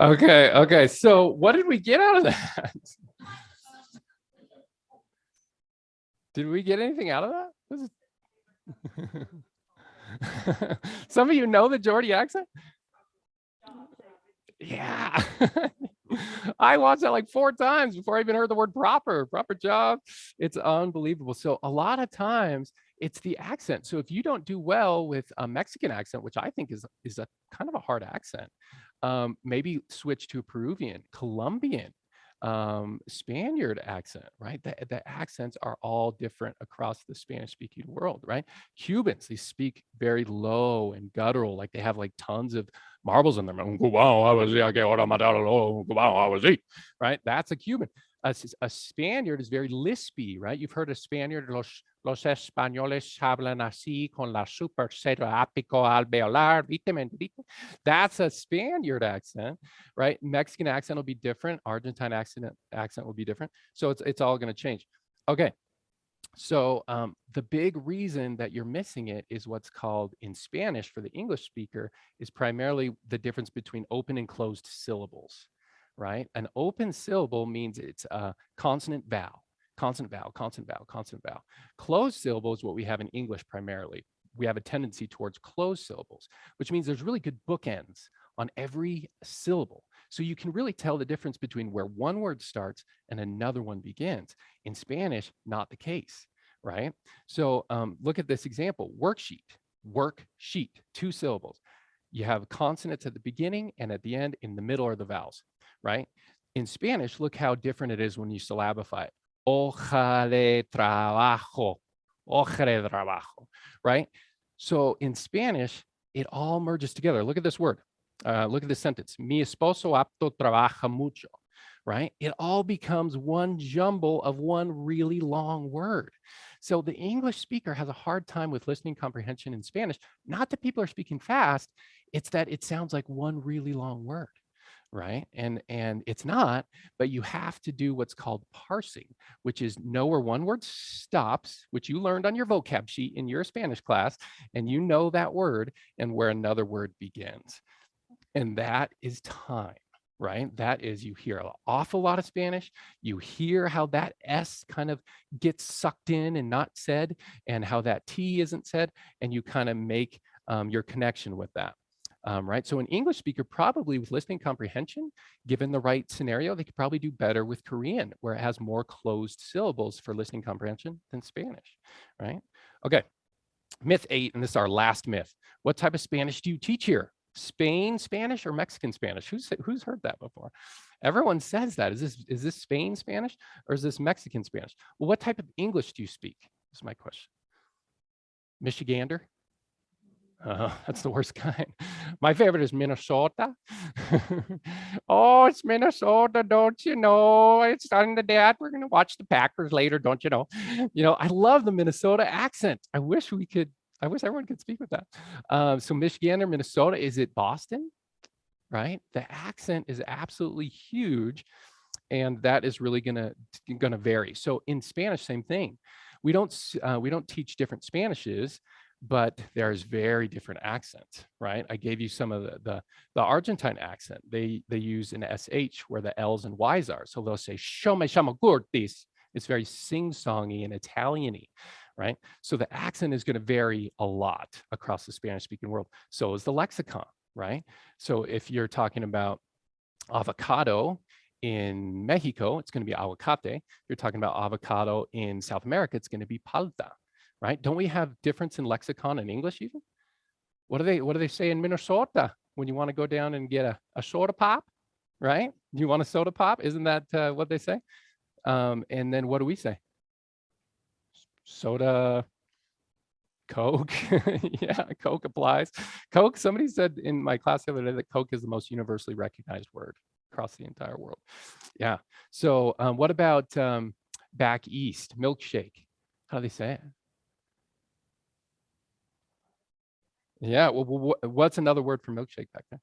[SPEAKER 1] Okay. So what did we get out of that? Did we get anything out of that? Some of you know the Geordie accent? Yeah. I watched that like 4 times before I even heard the word proper job. It's unbelievable. So a lot of times it's the accent. So if you don't do well with a Mexican accent, which I think is a kind of a hard accent, maybe switch to a Peruvian, Colombian, Spaniard accent, right? The accents are all different across the Spanish-speaking world, right? Cubans, they speak very low and guttural, like they have like tons of marbles in them. Right? That's a Cuban. A Spaniard is very lispy, right? You've heard a Spaniard, los españoles hablan así con la super cero ápico alveolar. That's a Spaniard accent, right? Mexican accent will be different. Argentine accent will be different. So it's all going to change. Okay. So the big reason that you're missing it is what's called in Spanish for the English speaker is primarily the difference between open and closed syllables, right? An open syllable means it's a consonant vowel, consonant vowel, consonant vowel, consonant vowel. Closed syllable is what we have in English primarily. We have a tendency towards closed syllables, which means there's really good bookends on every syllable. So you can really tell the difference between where one word starts and another one begins. In Spanish, not the case, right? So look at this example, worksheet, worksheet, 2 syllables. You have consonants at the beginning and at the end, in the middle are the vowels, right? In Spanish, look how different it is when you syllabify it. Hoja de trabajo, hoja de trabajo, right? So in Spanish, it all merges together. Look at this word. Look at this sentence. Mi esposo apto trabaja mucho, right? It all becomes one jumble of one really long word. So the English speaker has a hard time with listening comprehension in Spanish. Not that people are speaking fast, it's that it sounds like one really long word, right? And it's not, but you have to do what's called parsing, which is know where one word stops, which you learned on your vocab sheet in your Spanish class, and you know that word, and where another word begins. And that is time, right? That is, you hear an awful lot of Spanish, you hear how that S kind of gets sucked in and not said, and how that T isn't said, and you kind of make your connection with that. Right, so an English speaker probably with listening comprehension, given the right scenario, they could probably do better with Korean, where it has more closed syllables for listening comprehension than Spanish, right? Okay, myth 8, and this is our last myth. What type of Spanish do you teach here? Spain Spanish or Mexican Spanish? Who's heard that before? Everyone says that. Is this Spain Spanish or is this Mexican Spanish? Well, what type of English do you speak? Is my question. Michigander? That's the worst kind. My favorite is Minnesota. Oh, it's Minnesota, don't you know? It's on the dad. We're gonna watch the Packers later, don't you know? You know, I love the Minnesota accent. I wish everyone could speak with that. So Michigander, Minnesota, is it Boston? Right? The accent is absolutely huge, and that is really gonna vary. So in Spanish, same thing. We don't teach different Spanishes, but there's very different accents, right? I gave you some of the Argentine accent. They use an SH where the L's and Y's are. So they'll say, "Show me some Curtis." It's very sing-songy and Italian-y, right? So the accent is going to vary a lot across the Spanish-speaking world. So is the lexicon, right? So if you're talking about avocado in Mexico, it's going to be aguacate. If you're talking about avocado in South America, it's going to be palta, right? Don't we have difference in lexicon in English even? What do they say in Minnesota when you want to go down and get a soda pop, right? You want a soda pop? Isn't that what they say? And then what do we say? Soda, Coke. Yeah, Coke applies. Coke, somebody said in my class the other day that Coke is the most universally recognized word across the entire world. Yeah. So what about back east? Milkshake. How do they say it? Yeah. Well, what's another word for milkshake back there?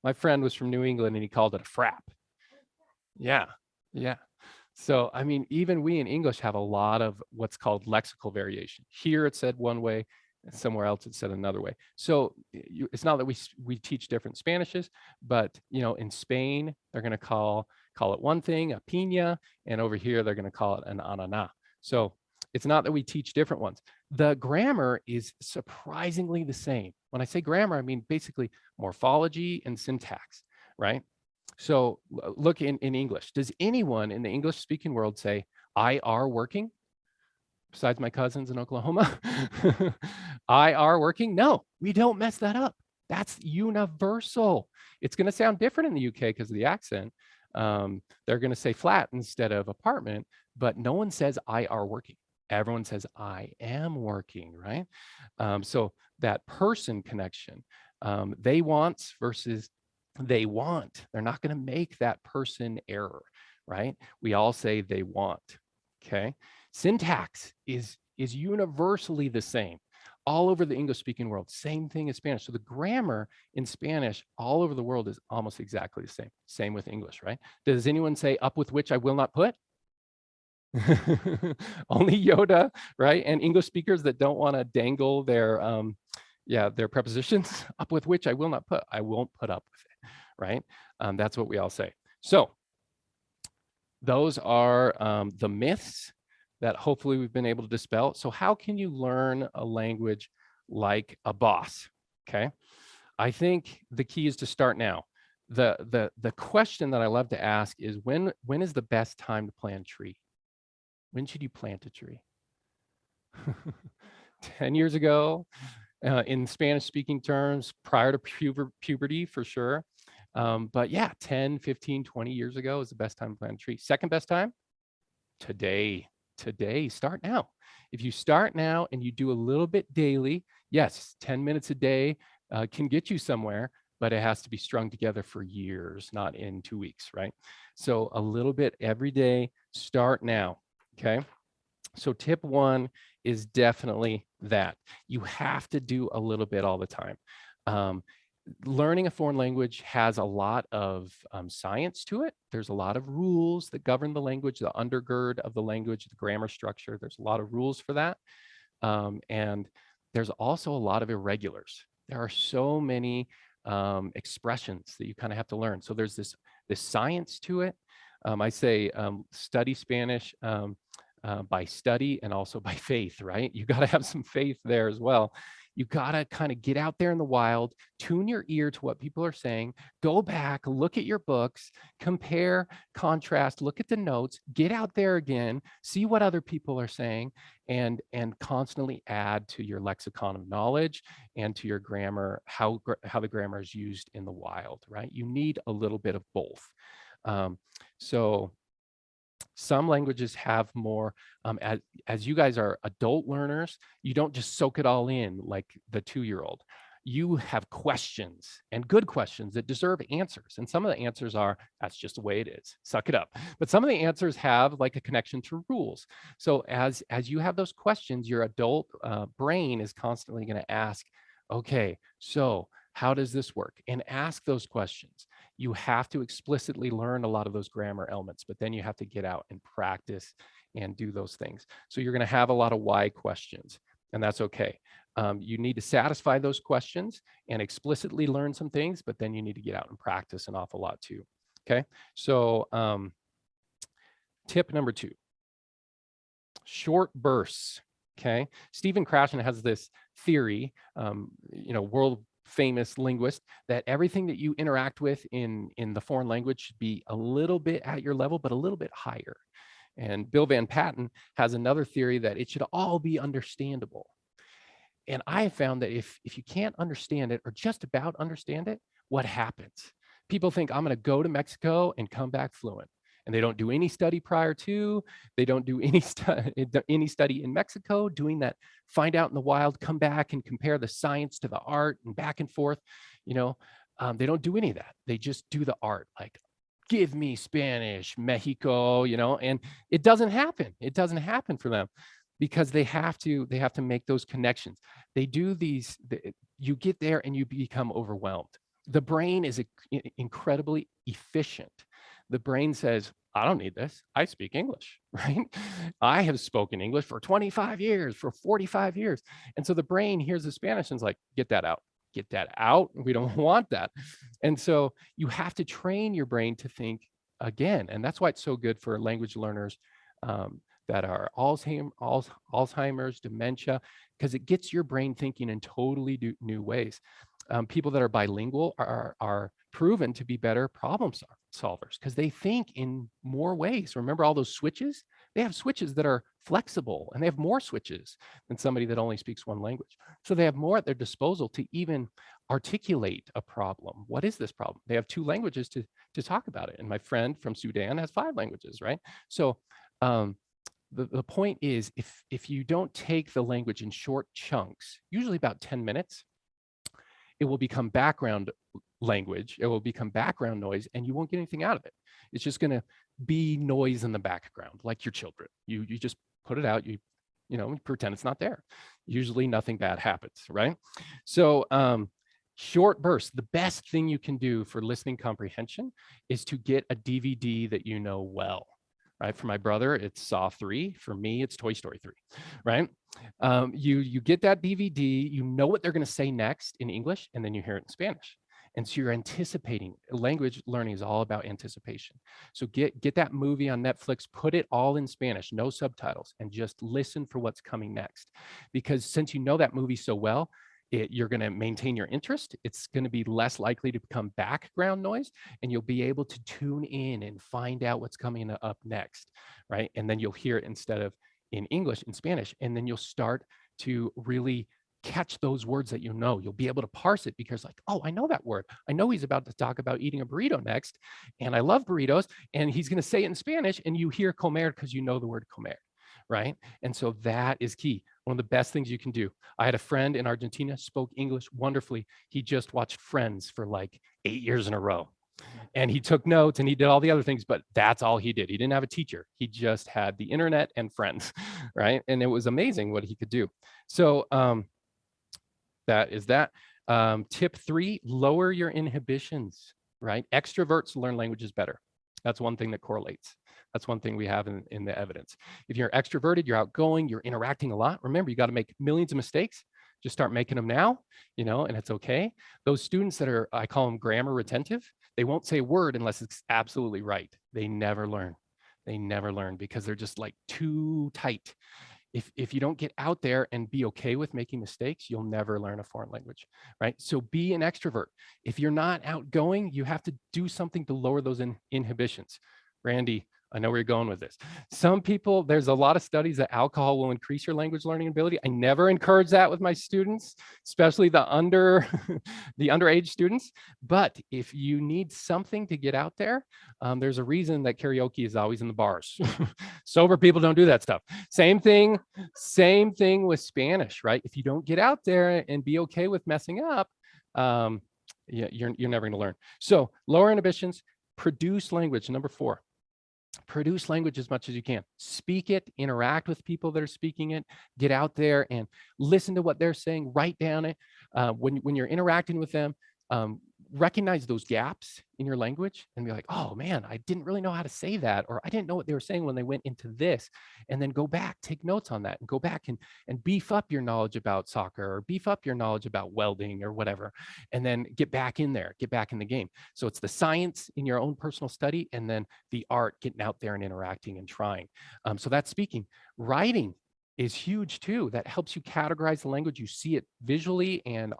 [SPEAKER 1] My friend was from New England and he called it a frap. Yeah. Yeah. So, I mean, even we in English have a lot of what's called lexical variation. Here it said one way, and somewhere else it said another way. So it's not that we teach different Spanishes, but you know, in Spain they're going to call it one thing, a piña, and over here they're going to call it an ananá. So it's not that we teach different ones. The grammar is surprisingly the same. When I say grammar, I mean basically morphology and syntax, right? So look in English. Does anyone in the English speaking world say, I are working? Besides my cousins in Oklahoma? I are working? No, we don't mess that up. That's universal. It's going to sound different in the UK because of the accent. They're going to say flat instead of apartment, but no one says I are working. Everyone says I am working, right? So that person connection, they want versus they want. They're not going to make that person error, right? We all say they want, okay? Syntax is universally the same all over the English-speaking world. Same thing as Spanish. So the grammar in Spanish all over the world is almost exactly the same. Same with English, right? Does anyone say up with which I will not put? Only Yoda, right? And English speakers that don't want to dangle their their prepositions up with which I will not put. I won't put up with it, right? That's what we all say. So those are the myths that hopefully we've been able to dispel. So how can you learn a language like a boss? Okay, I think the key is to start now. The question that I love to ask is when is the best time to plant a tree? When should you plant a tree? 10 years ago, in Spanish speaking terms, prior to puberty for sure. But yeah, 10, 15, 20 years ago is the best time to plant a tree. Second best time? Today. Start now. If you start now and you do a little bit daily, yes, 10 minutes a day can get you somewhere, but it has to be strung together for years, not in 2 weeks, right? So a little bit every day, start now, okay? So tip 1 is definitely that. You have to do a little bit all the time. Learning a foreign language has a lot of science to it. There's a lot of rules that govern the language, the undergird of the language, the grammar structure. There's a lot of rules for that. And there's also a lot of irregulars. There are so many expressions that you kind of have to learn. So there's this science to it. I say study Spanish by study and also by faith, right? You got to have some faith there as well. You got to kind of get out there in the wild, tune your ear to what people are saying, go back, look at your books, compare, contrast, look at the notes, get out there again, see what other people are saying, and constantly add to your lexicon of knowledge and to your grammar, how the grammar is used in the wild, right? You need a little bit of both. So some languages have more, as you guys are adult learners, you don't just soak it all in like the 2-year-old. You have questions, and good questions that deserve answers. And some of the answers are, that's just the way it is, suck it up. But some of the answers have like a connection to rules. So as you have those questions, your adult brain is constantly going to ask, okay, so how does this work? And ask those questions. You have to explicitly learn a lot of those grammar elements, but then you have to get out and practice and do those things. So you're going to have a lot of why questions, and that's okay. You need to satisfy those questions and explicitly learn some things, but then you need to get out and practice an awful lot too. Okay, so tip number 2, short bursts. Okay, Stephen Krashen has this theory, world famous linguist, that everything that you interact with in the foreign language should be a little bit at your level, but a little bit higher. And Bill Van Patten has another theory that it should all be understandable. And I have found that if you can't understand it or just about understand it, what happens? People think I'm going to go to Mexico and come back fluent. And they don't do any study prior to, they don't do any study in Mexico, doing that, find out in the wild, come back and compare the science to the art and back and forth. They don't do any of that. They just do the art, like, give me Spanish, Mexico, and it doesn't happen. It doesn't happen for them because they have to make those connections. They do these, you get there and you become overwhelmed. The brain is incredibly efficient. The brain says, I don't need this. I speak English, right? I have spoken English for 25 years, for 45 years. And so the brain hears the Spanish and is like, get that out. Get that out. We don't want that. And so you have to train your brain to think again. And that's why it's so good for language learners that are Alzheimer's, dementia, because it gets your brain thinking in totally new ways. People that are bilingual are proven to be better problem solvers because they think in more ways. Remember all those switches? They have switches that are flexible, and they have more switches than somebody that only speaks one language. So they have more at their disposal to even articulate a problem. What is this problem? They have 2 languages to talk about it. And my friend from Sudan has 5 languages, right? So the point is, if you don't take the language in short chunks, usually about 10 minutes, it will become background language, it will become background noise, and you won't get anything out of it. It's just going to be noise in the background, like your children. You just put it out, you pretend it's not there. Usually nothing bad happens, right? So short bursts, the best thing you can do for listening comprehension is to get a DVD that you know well. right? For my brother, it's Saw 3. For me, it's Toy Story 3, right? You get that DVD, you know what they're going to say next in English, and then you hear it in Spanish. And so you're anticipating. Language learning is all about anticipation. So get that movie on Netflix, put it all in Spanish, no subtitles, and just listen for what's coming next. Because since you know that movie so well, you're going to maintain your interest. It's going to be less likely to become background noise, and you'll be able to tune in and find out what's coming up next, right? And then you'll hear it instead of in English, in Spanish, and then you'll start to really catch those words that you know. You'll be able to parse it because like, oh, I know that word. I know he's about to talk about eating a burrito next, and I love burritos, and he's going to say it in Spanish, and you hear comer because you know the word comer, right? And so that is key. One of the best things you can do. I had a friend in Argentina, spoke English wonderfully. He just watched Friends for like 8 years in a row. And he took notes and he did all the other things, but that's all he did. He didn't have a teacher. He just had the internet and friends, right? And it was amazing what he could do. So that is that. Tip 3, lower your inhibitions, right? Extroverts learn languages better. That's one thing that correlates. That's one thing we have in the evidence. If you're extroverted, you're outgoing, you're interacting a lot. Remember, you got to make millions of mistakes. Just start making them now, you know, and it's okay. Those students that are, I call them grammar retentive, they won't say a word unless it's absolutely right. They never learn. They never learn because they're just like too tight. If you don't get out there and be okay with making mistakes, you'll never learn a foreign language, right? So be an extrovert. If you're not outgoing, you have to do something to lower those inhibitions. Randy, I know where you're going with this. Some people, there's a lot of studies that alcohol will increase your language learning ability. I never encourage that with my students, especially the underage students. But if you need something to get out there, there's a reason that karaoke is always in the bars. Sober people don't do that stuff. Same thing with Spanish, right? If you don't get out there and be okay with messing up, yeah, you're never going to learn. So lower inhibitions, produce language. Number 4. Produce language as much as you can. Speak it, interact with people that are speaking it, get out there and listen to what they're saying, write down it. When you're interacting with them, recognize those gaps in your language and be like, oh man, I didn't really know how to say that, or I didn't know what they were saying when they went into this. And then go back, take notes on that, and go back and beef up your knowledge about soccer, or beef up your knowledge about welding or whatever, and then get back in there, get back in the game. So it's the science in your own personal study, and then the art, getting out there and interacting and trying. So that's speaking. Writing is huge too. That helps you categorize the language. You see it visually and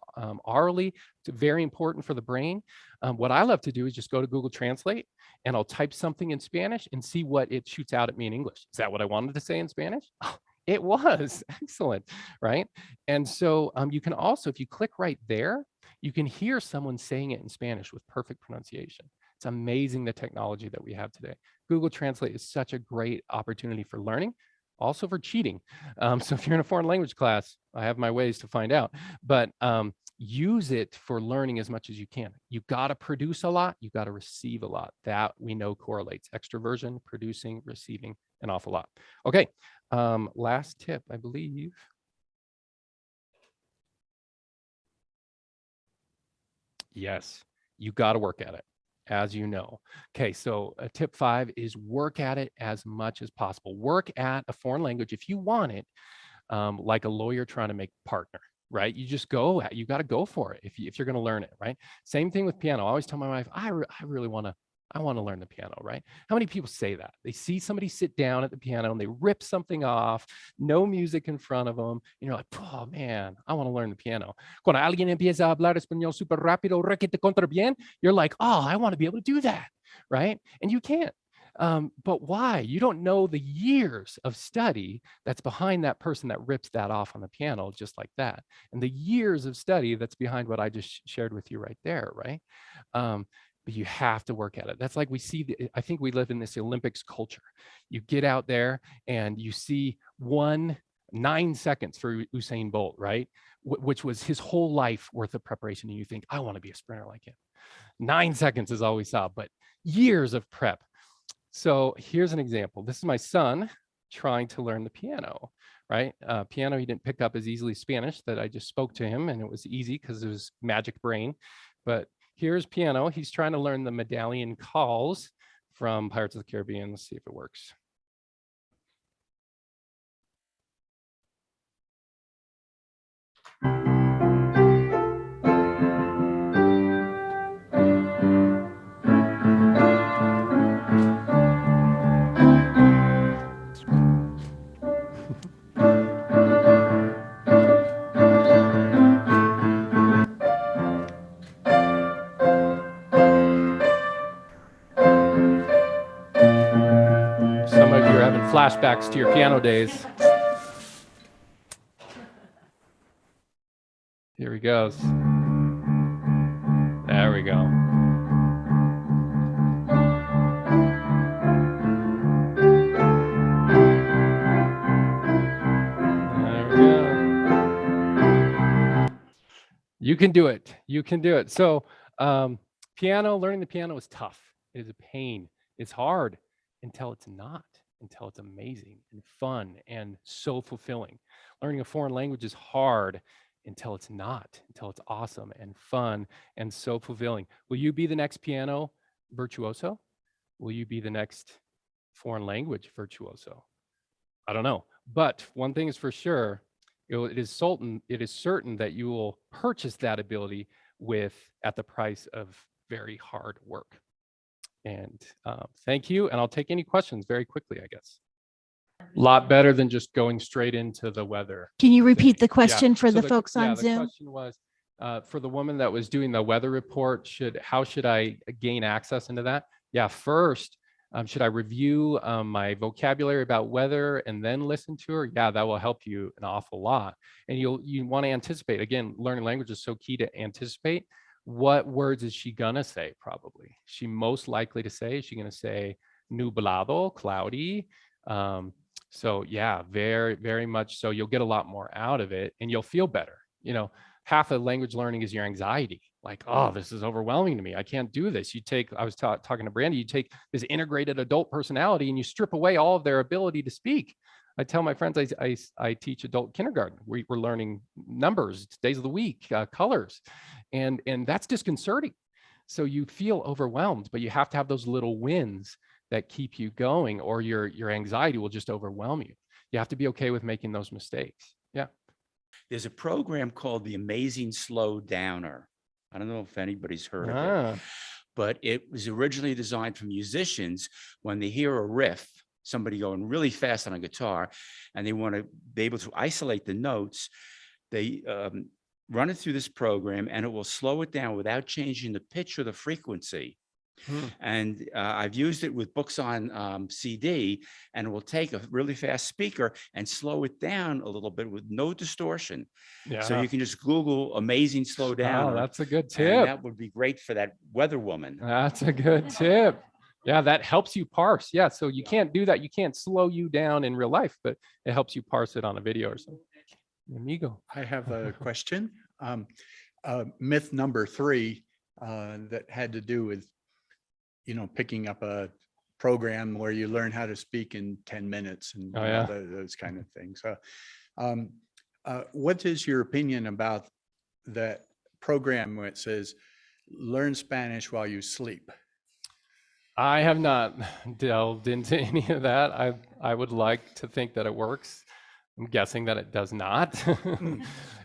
[SPEAKER 1] orally. It's very important for the brain. What I love to do is just go to Google Translate and I'll type something in Spanish and see what it shoots out at me in English. Is that what I wanted to say in Spanish? Oh, it was excellent, right? And so you can also, if you click right there, you can hear someone saying it in Spanish with perfect pronunciation. It's amazing the technology that we have today. Google Translate is such a great opportunity for learning, also for cheating. So if you're in a foreign language class, I have my ways to find out, but use it for learning as much as you can. You got to produce a lot, you got to receive a lot. That we know correlates. Extroversion, producing, receiving an awful lot. Okay, last tip, I believe. Yes, you got to work at it, as you know. Okay, so tip 5 is work at it as much as possible. Work at a foreign language if you want it, like a lawyer trying to make partner, right? You just go at, you got to go for it if you're going to learn it, right? Same thing with piano. I always tell my wife, I really want to learn the piano, right? How many people say that? They see somebody sit down at the piano and they rip something off, no music in front of them. You're like, oh man, I want to learn the piano. Cuando alguien empieza a hablar español súper rápido, requete contra bien, you're like, oh, I want to be able to do that, right? And you can't. But why? You don't know the years of study that's behind that person that rips that off on the piano just like that. And the years of study that's behind what I just shared with you right there, right? But you have to work at it. That's like we see, I think we live in this Olympics culture. You get out there and you see 9 seconds for Usain Bolt, right? Which was his whole life worth of preparation. And you think, I want to be a sprinter like him. 9 seconds is all we saw, but years of prep. So here's an example. This is my son trying to learn the piano, right? Piano he didn't pick up as easily as Spanish, that I just spoke to him and it was easy because it was magic brain. But here's piano. He's trying to learn the medallion calls from Pirates of the Caribbean. Let's see if it works. flashbacks to your piano days. Here he goes. There we go. There we go. You can do it. You can do it. So piano, learning the piano is tough. It is a pain. It's hard until it's not, until it's amazing and fun and so fulfilling. Learning a foreign language is hard until it's not, until it's awesome and fun and so fulfilling. Will you be the next piano virtuoso? Will you be the next foreign language virtuoso? I don't know. But one thing is for sure, it is certain that you will purchase that ability at the price of very hard work. And thank you. And I'll take any questions very quickly, I guess. Lot better than just going straight into the weather.
[SPEAKER 5] Can you repeat the question for
[SPEAKER 1] So
[SPEAKER 5] the folks on
[SPEAKER 1] the
[SPEAKER 5] Zoom?
[SPEAKER 1] question was, for the woman that was doing the weather report, how should I gain access into that? Yeah, first, should I review my vocabulary about weather and then listen to her? Yeah, that will help you an awful lot. And you want to anticipate. Again, learning language is so key to anticipate. What words is she gonna say? Probably. She most likely to say, is she gonna say nublado, cloudy? So yeah, very, very much so. You'll get a lot more out of it and you'll feel better. You know, half of language learning is your anxiety. Like, oh, this is overwhelming to me. I can't do this. I was talking to Brandy, you take this integrated adult personality and you strip away all of their ability to speak. I tell my friends I teach adult kindergarten. We're learning numbers, days of the week, colors, and that's disconcerting. So you feel overwhelmed, but you have to have those little wins that keep you going, or your anxiety will just overwhelm you. You have to be okay with making those mistakes. Yeah.
[SPEAKER 6] There's a program called the Amazing Slow Downer. I don't know if anybody's heard of it, but it was originally designed for musicians when they hear a riff, somebody going really fast on a guitar, and they want to be able to isolate the notes. They run it through this program and it will slow it down without changing the pitch or the frequency. And I've used it with books on CD, and it will take a really fast speaker and slow it down a little bit with no distortion.
[SPEAKER 1] Yeah.
[SPEAKER 6] So you can just Google Amazing Slow Down.
[SPEAKER 1] Oh, that's a good tip.
[SPEAKER 6] That would be great for that weather woman.
[SPEAKER 1] That's a good tip. Yeah, that helps you parse. Yeah, so you can't do that. You can't slow you down in real life, but it helps you parse it on a video or something. Amigo.
[SPEAKER 7] I have a question. Myth number 3 that had to do with, picking up a program where you learn how to speak in 10 minutes and those kind of things. What is your opinion about that program where it says, learn Spanish while you sleep?
[SPEAKER 1] I have not delved into any of that. I would like to think that it works. I'm guessing that it does not.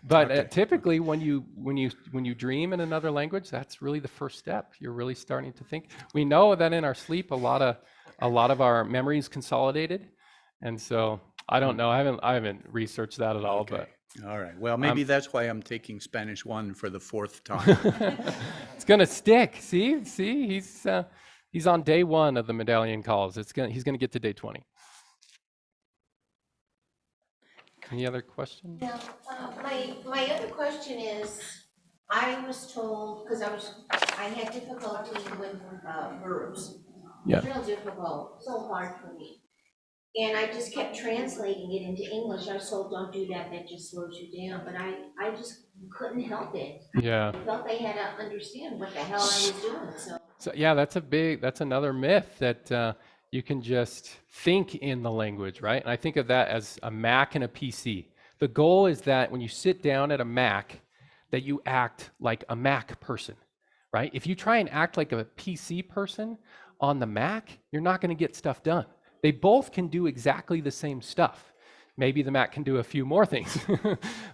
[SPEAKER 1] But okay. Typically when you dream in another language, that's really the first step. You're really starting to think. We know that in our sleep, a lot of our memory is consolidated. And so I don't know. I haven't researched that at all,
[SPEAKER 7] okay.
[SPEAKER 1] But
[SPEAKER 7] all right. Well, maybe that's why I'm taking Spanish 1 for the 4th time.
[SPEAKER 1] It's gonna stick. See, he's on day 1 of the medallion calls. He's gonna get to day 20. Any other questions?
[SPEAKER 8] Yeah, my other question is, I was told, because I had difficulty with verbs.
[SPEAKER 1] Yeah.
[SPEAKER 8] Real difficult, so hard for me. And I just kept translating it into English. I was told, don't do that, that just slows you down. But I just couldn't help it.
[SPEAKER 1] Yeah.
[SPEAKER 8] I felt I had to understand what the hell I was doing.
[SPEAKER 1] So yeah, that's another myth that you can just think in the language, right? And I think of that as a Mac and a PC. The goal is that when you sit down at a Mac, that you act like a Mac person, right? If you try and act like a PC person on the Mac, you're not going to get stuff done. They both can do exactly the same stuff. Maybe the Mac can do a few more things,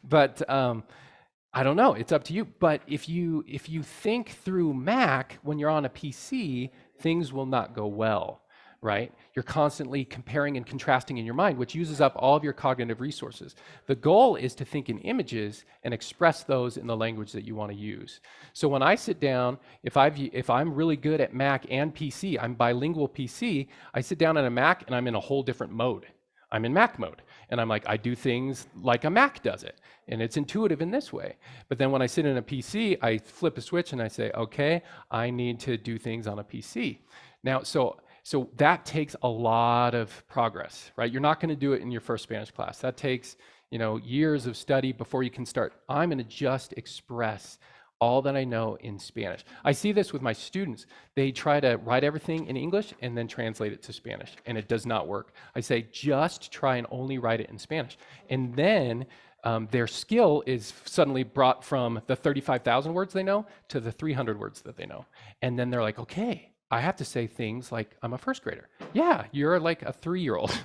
[SPEAKER 1] but I don't know. It's up to you. But if you think through Mac when you're on a PC, things will not go well. Right? You're constantly comparing and contrasting in your mind, which uses up all of your cognitive resources. The goal is to think in images and express those in the language that you want to use. So when I sit down, if I'm really good at Mac and PC, I'm bilingual PC, I sit down at a Mac and I'm in a whole different mode. I'm in Mac mode. And I'm like, I do things like a Mac does it. And it's intuitive in this way. But then when I sit in a PC, I flip a switch and I say, okay, I need to do things on a PC. Now, so that takes a lot of progress, right? You're not going to do it in your first Spanish class. That takes, years of study before you can start. I'm going to just express all that I know in Spanish. I see this with my students. They try to write everything in English and then translate it to Spanish, and it does not work. I say, just try and only write it in Spanish. And then their skill is suddenly brought from the 35,000 words they know to the 300 words that they know. And then they're like, okay, I have to say things like, I'm a first grader. Yeah, you're like a 3-year-old.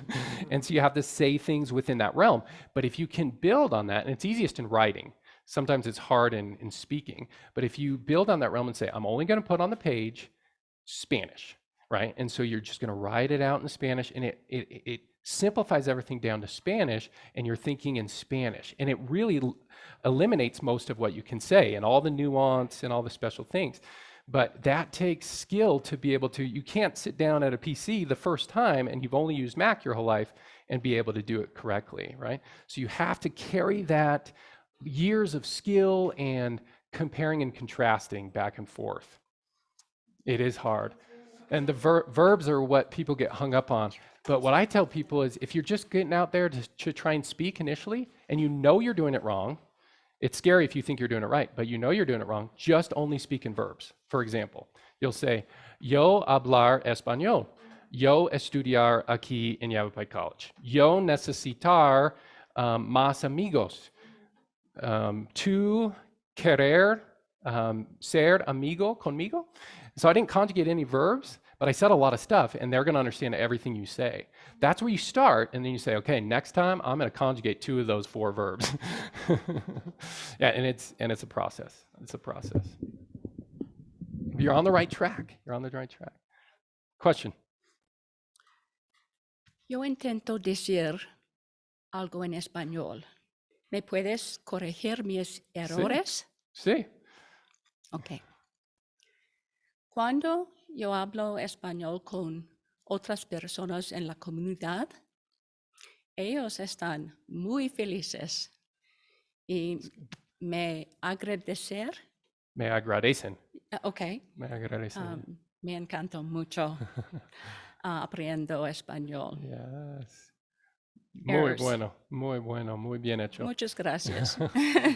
[SPEAKER 1] And so you have to say things within that realm. But if you can build on that, and it's easiest in writing, sometimes it's hard in speaking, but if you build on that realm and say, I'm only going to put on the page Spanish, right? And so you're just going to write it out in Spanish, and it simplifies everything down to Spanish, and you're thinking in Spanish. And it really eliminates most of what you can say and all the nuance and all the special things. But that takes skill to be able to, you can't sit down at a PC the first time and you've only used Mac your whole life and be able to do it correctly, right? So you have to carry that years of skill and comparing and contrasting back and forth. It is hard. And the verbs are what people get hung up on. But what I tell people is, if you're just getting out there to try and speak initially, and you know you're doing it wrong, it's scary if you think you're doing it right, but you know you're doing it wrong, just only speak in verbs. For example, you'll say, yo hablar español. Yo estudiar aquí en Yavapai College. Yo necesitar más amigos. Tu querer ser amigo conmigo. So I didn't conjugate any verbs, but I said a lot of stuff, and they're going to understand everything you say. That's where you start, and then you say, okay, next time I'm going to conjugate 2 of those 4 verbs. Yeah, and it's a process. It's a process. You're on the right track. You're on the right track. Question.
[SPEAKER 5] Yo intento decir algo en español. ¿Me puedes corregir mis errores?
[SPEAKER 1] Sí.
[SPEAKER 5] Ok. Cuando yo hablo español con otras personas en la comunidad, ellos están muy felices y me agradecen. Ok.
[SPEAKER 1] Me agradecen.
[SPEAKER 5] Me encanta mucho aprendo español.
[SPEAKER 1] Yes.
[SPEAKER 5] Errors.
[SPEAKER 1] Muy bueno, muy bien hecho.
[SPEAKER 5] Muchas gracias.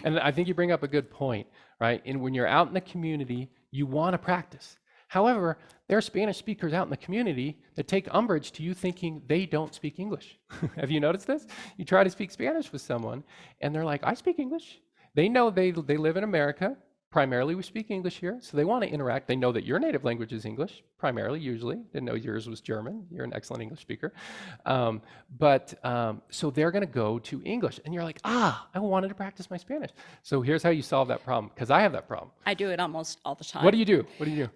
[SPEAKER 1] And I think you bring up a good point, right? And when you're out in the community, you want to practice. However, there are Spanish speakers out in the community that take umbrage to you thinking they don't speak English. Have you noticed this? You try to speak Spanish with someone, and they're like, I speak English. They know they live in America. Primarily, we speak English here, so they want to interact. They know that your native language is English, primarily, usually. Didn't know yours was German. You're an excellent English speaker. So they're going to go to English, and you're like, I wanted to practice my Spanish. So here's how you solve that problem, because I have that problem.
[SPEAKER 5] I do it almost all the time.
[SPEAKER 1] What do you do? What do you do?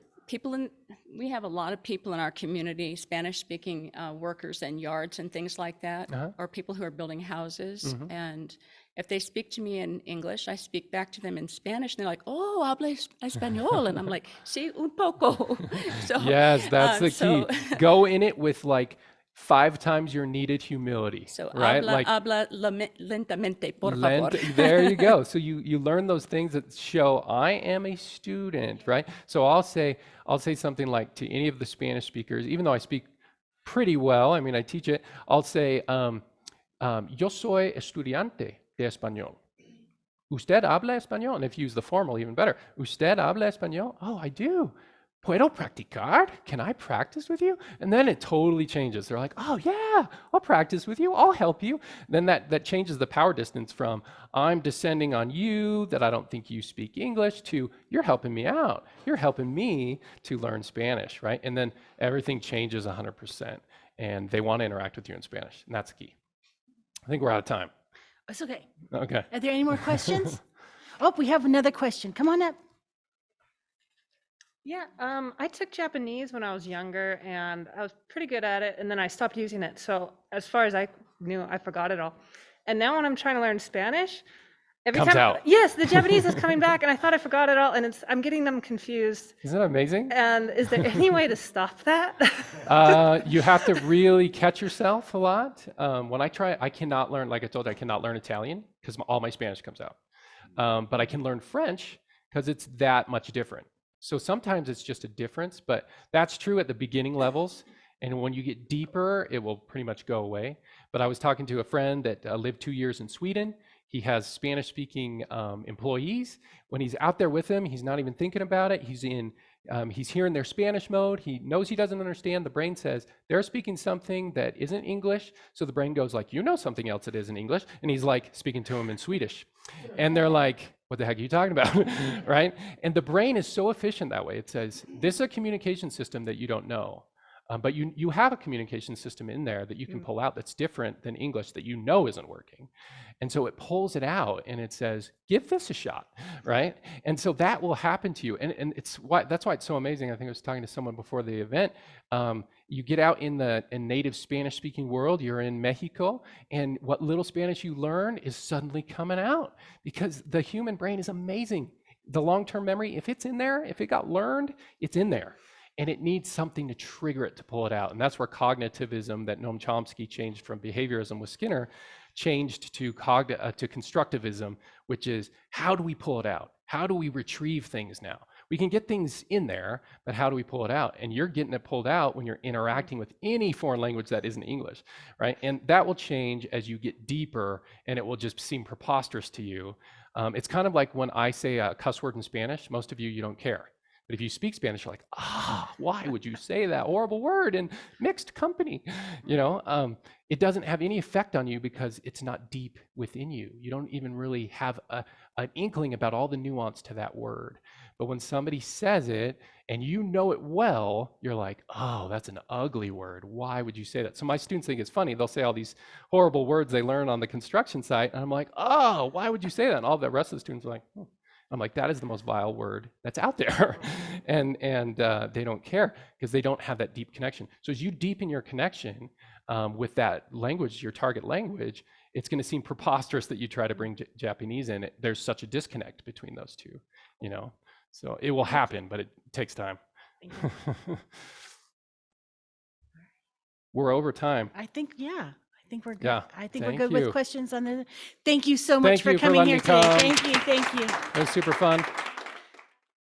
[SPEAKER 5] We have a lot of people in our community, Spanish-speaking workers in yards and things like that, or people who are building houses. And if they speak to me in English, I speak back to them in Spanish, and they're like, "Oh, habla español," and I'm like, "Sí, un poco." So,
[SPEAKER 1] yes, that's the key. Go in it with like 5 times your needed humility.
[SPEAKER 5] So
[SPEAKER 1] right?
[SPEAKER 5] habla lentamente, por favor.
[SPEAKER 1] There you go. So you learn those things that show I am a student, right? So I'll say something like to any of the Spanish speakers, even though I speak pretty well, I mean I teach it, I'll say, yo soy estudiante de español. ¿Usted habla español? And if you use the formal, even better. ¿Usted habla español? Oh, I do. ¿Puedo practicar? Can I practice with you? And then it totally changes. They're like, oh yeah, I'll practice with you. I'll help you. Then that changes the power distance from I'm descending on you, that I don't think you speak English, to you're helping me out. You're helping me to learn Spanish, right? And then everything changes 100%. And they want to interact with you in Spanish. And that's the key. I think we're out of time.
[SPEAKER 9] It's okay.
[SPEAKER 1] Okay.
[SPEAKER 9] Are there any more questions? Oh, we have another question. Come on up.
[SPEAKER 10] Yeah, I took Japanese when I was younger, and I was pretty good at it, and then I stopped using it. So as far as I knew, I forgot it all. And now when I'm trying to learn Spanish, Every
[SPEAKER 1] Comes
[SPEAKER 10] time,
[SPEAKER 1] out.
[SPEAKER 10] yes, the Japanese is coming back, and I thought I forgot it all, and I'm getting them confused.
[SPEAKER 1] Isn't that amazing?
[SPEAKER 10] And is there any way to stop that?
[SPEAKER 1] You have to really catch yourself a lot. When I try, I cannot learn, like I told you, I cannot learn Italian because all my Spanish comes out. But I can learn French because it's that much different. So sometimes it's just a difference, but that's true at the beginning levels. And when you get deeper, it will pretty much go away. But I was talking to a friend that lived 2 years in Sweden. He has Spanish-speaking employees. When he's out there with them, he's not even thinking about it. He's hearing their Spanish mode. He knows he doesn't understand. The brain says they're speaking something that isn't English. So the brain goes like, you know something else that isn't English. And he's like speaking to him in Swedish. And they're like, what the heck are you talking about, right? And the brain is so efficient that way. It says, this is a communication system that you don't know. But you have a communication system in there that you can pull out that's different than English that you know isn't working. And so it pulls it out and it says, give this a shot, right? And so that will happen to you. And that's why it's so amazing. I think I was talking to someone before the event. You get out in the native Spanish speaking world, you're in Mexico, and what little Spanish you learn is suddenly coming out because the human brain is amazing. The long-term memory, if it's in there, if it got learned, it's in there. And it needs something to trigger it to pull it out. And that's where cognitivism that Noam Chomsky changed from behaviorism with Skinner changed to constructivism, which is how do we pull it out? How do we retrieve things now? We can get things in there, but how do we pull it out? And you're getting it pulled out when you're interacting with any foreign language that isn't English, right? And that will change as you get deeper and it will just seem preposterous to you. It's kind of like when I say a cuss word in Spanish, most of you don't care. But if you speak Spanish, you're like, why would you say that horrible word in mixed company? You know, it doesn't have any effect on you because it's not deep within you. You don't even really have an inkling about all the nuance to that word. But when somebody says it and you know it well, you're like, oh, that's an ugly word. Why would you say that? So my students think it's funny. They'll say all these horrible words they learn on the construction site. And I'm like, oh, why would you say that? And all the rest of the students are like, oh. I'm like, that is the most vile word that's out there. and they don't care because they don't have that deep connection. So as you deepen your connection with that language, your target language, it's going to seem preposterous that you try to bring Japanese in. There's such a disconnect between those two, you know. So it will happen, but it takes time. We're over time.
[SPEAKER 9] I think, yeah. I think we're good.
[SPEAKER 1] Yeah,
[SPEAKER 9] I think we're
[SPEAKER 1] thank
[SPEAKER 9] good
[SPEAKER 1] you.
[SPEAKER 9] with questions on the. Thank you so much
[SPEAKER 1] Thank
[SPEAKER 9] for
[SPEAKER 1] you for
[SPEAKER 9] coming
[SPEAKER 1] letting
[SPEAKER 9] here
[SPEAKER 1] me
[SPEAKER 9] today.
[SPEAKER 1] come.
[SPEAKER 9] Thank you. Thank you.
[SPEAKER 1] It was super fun.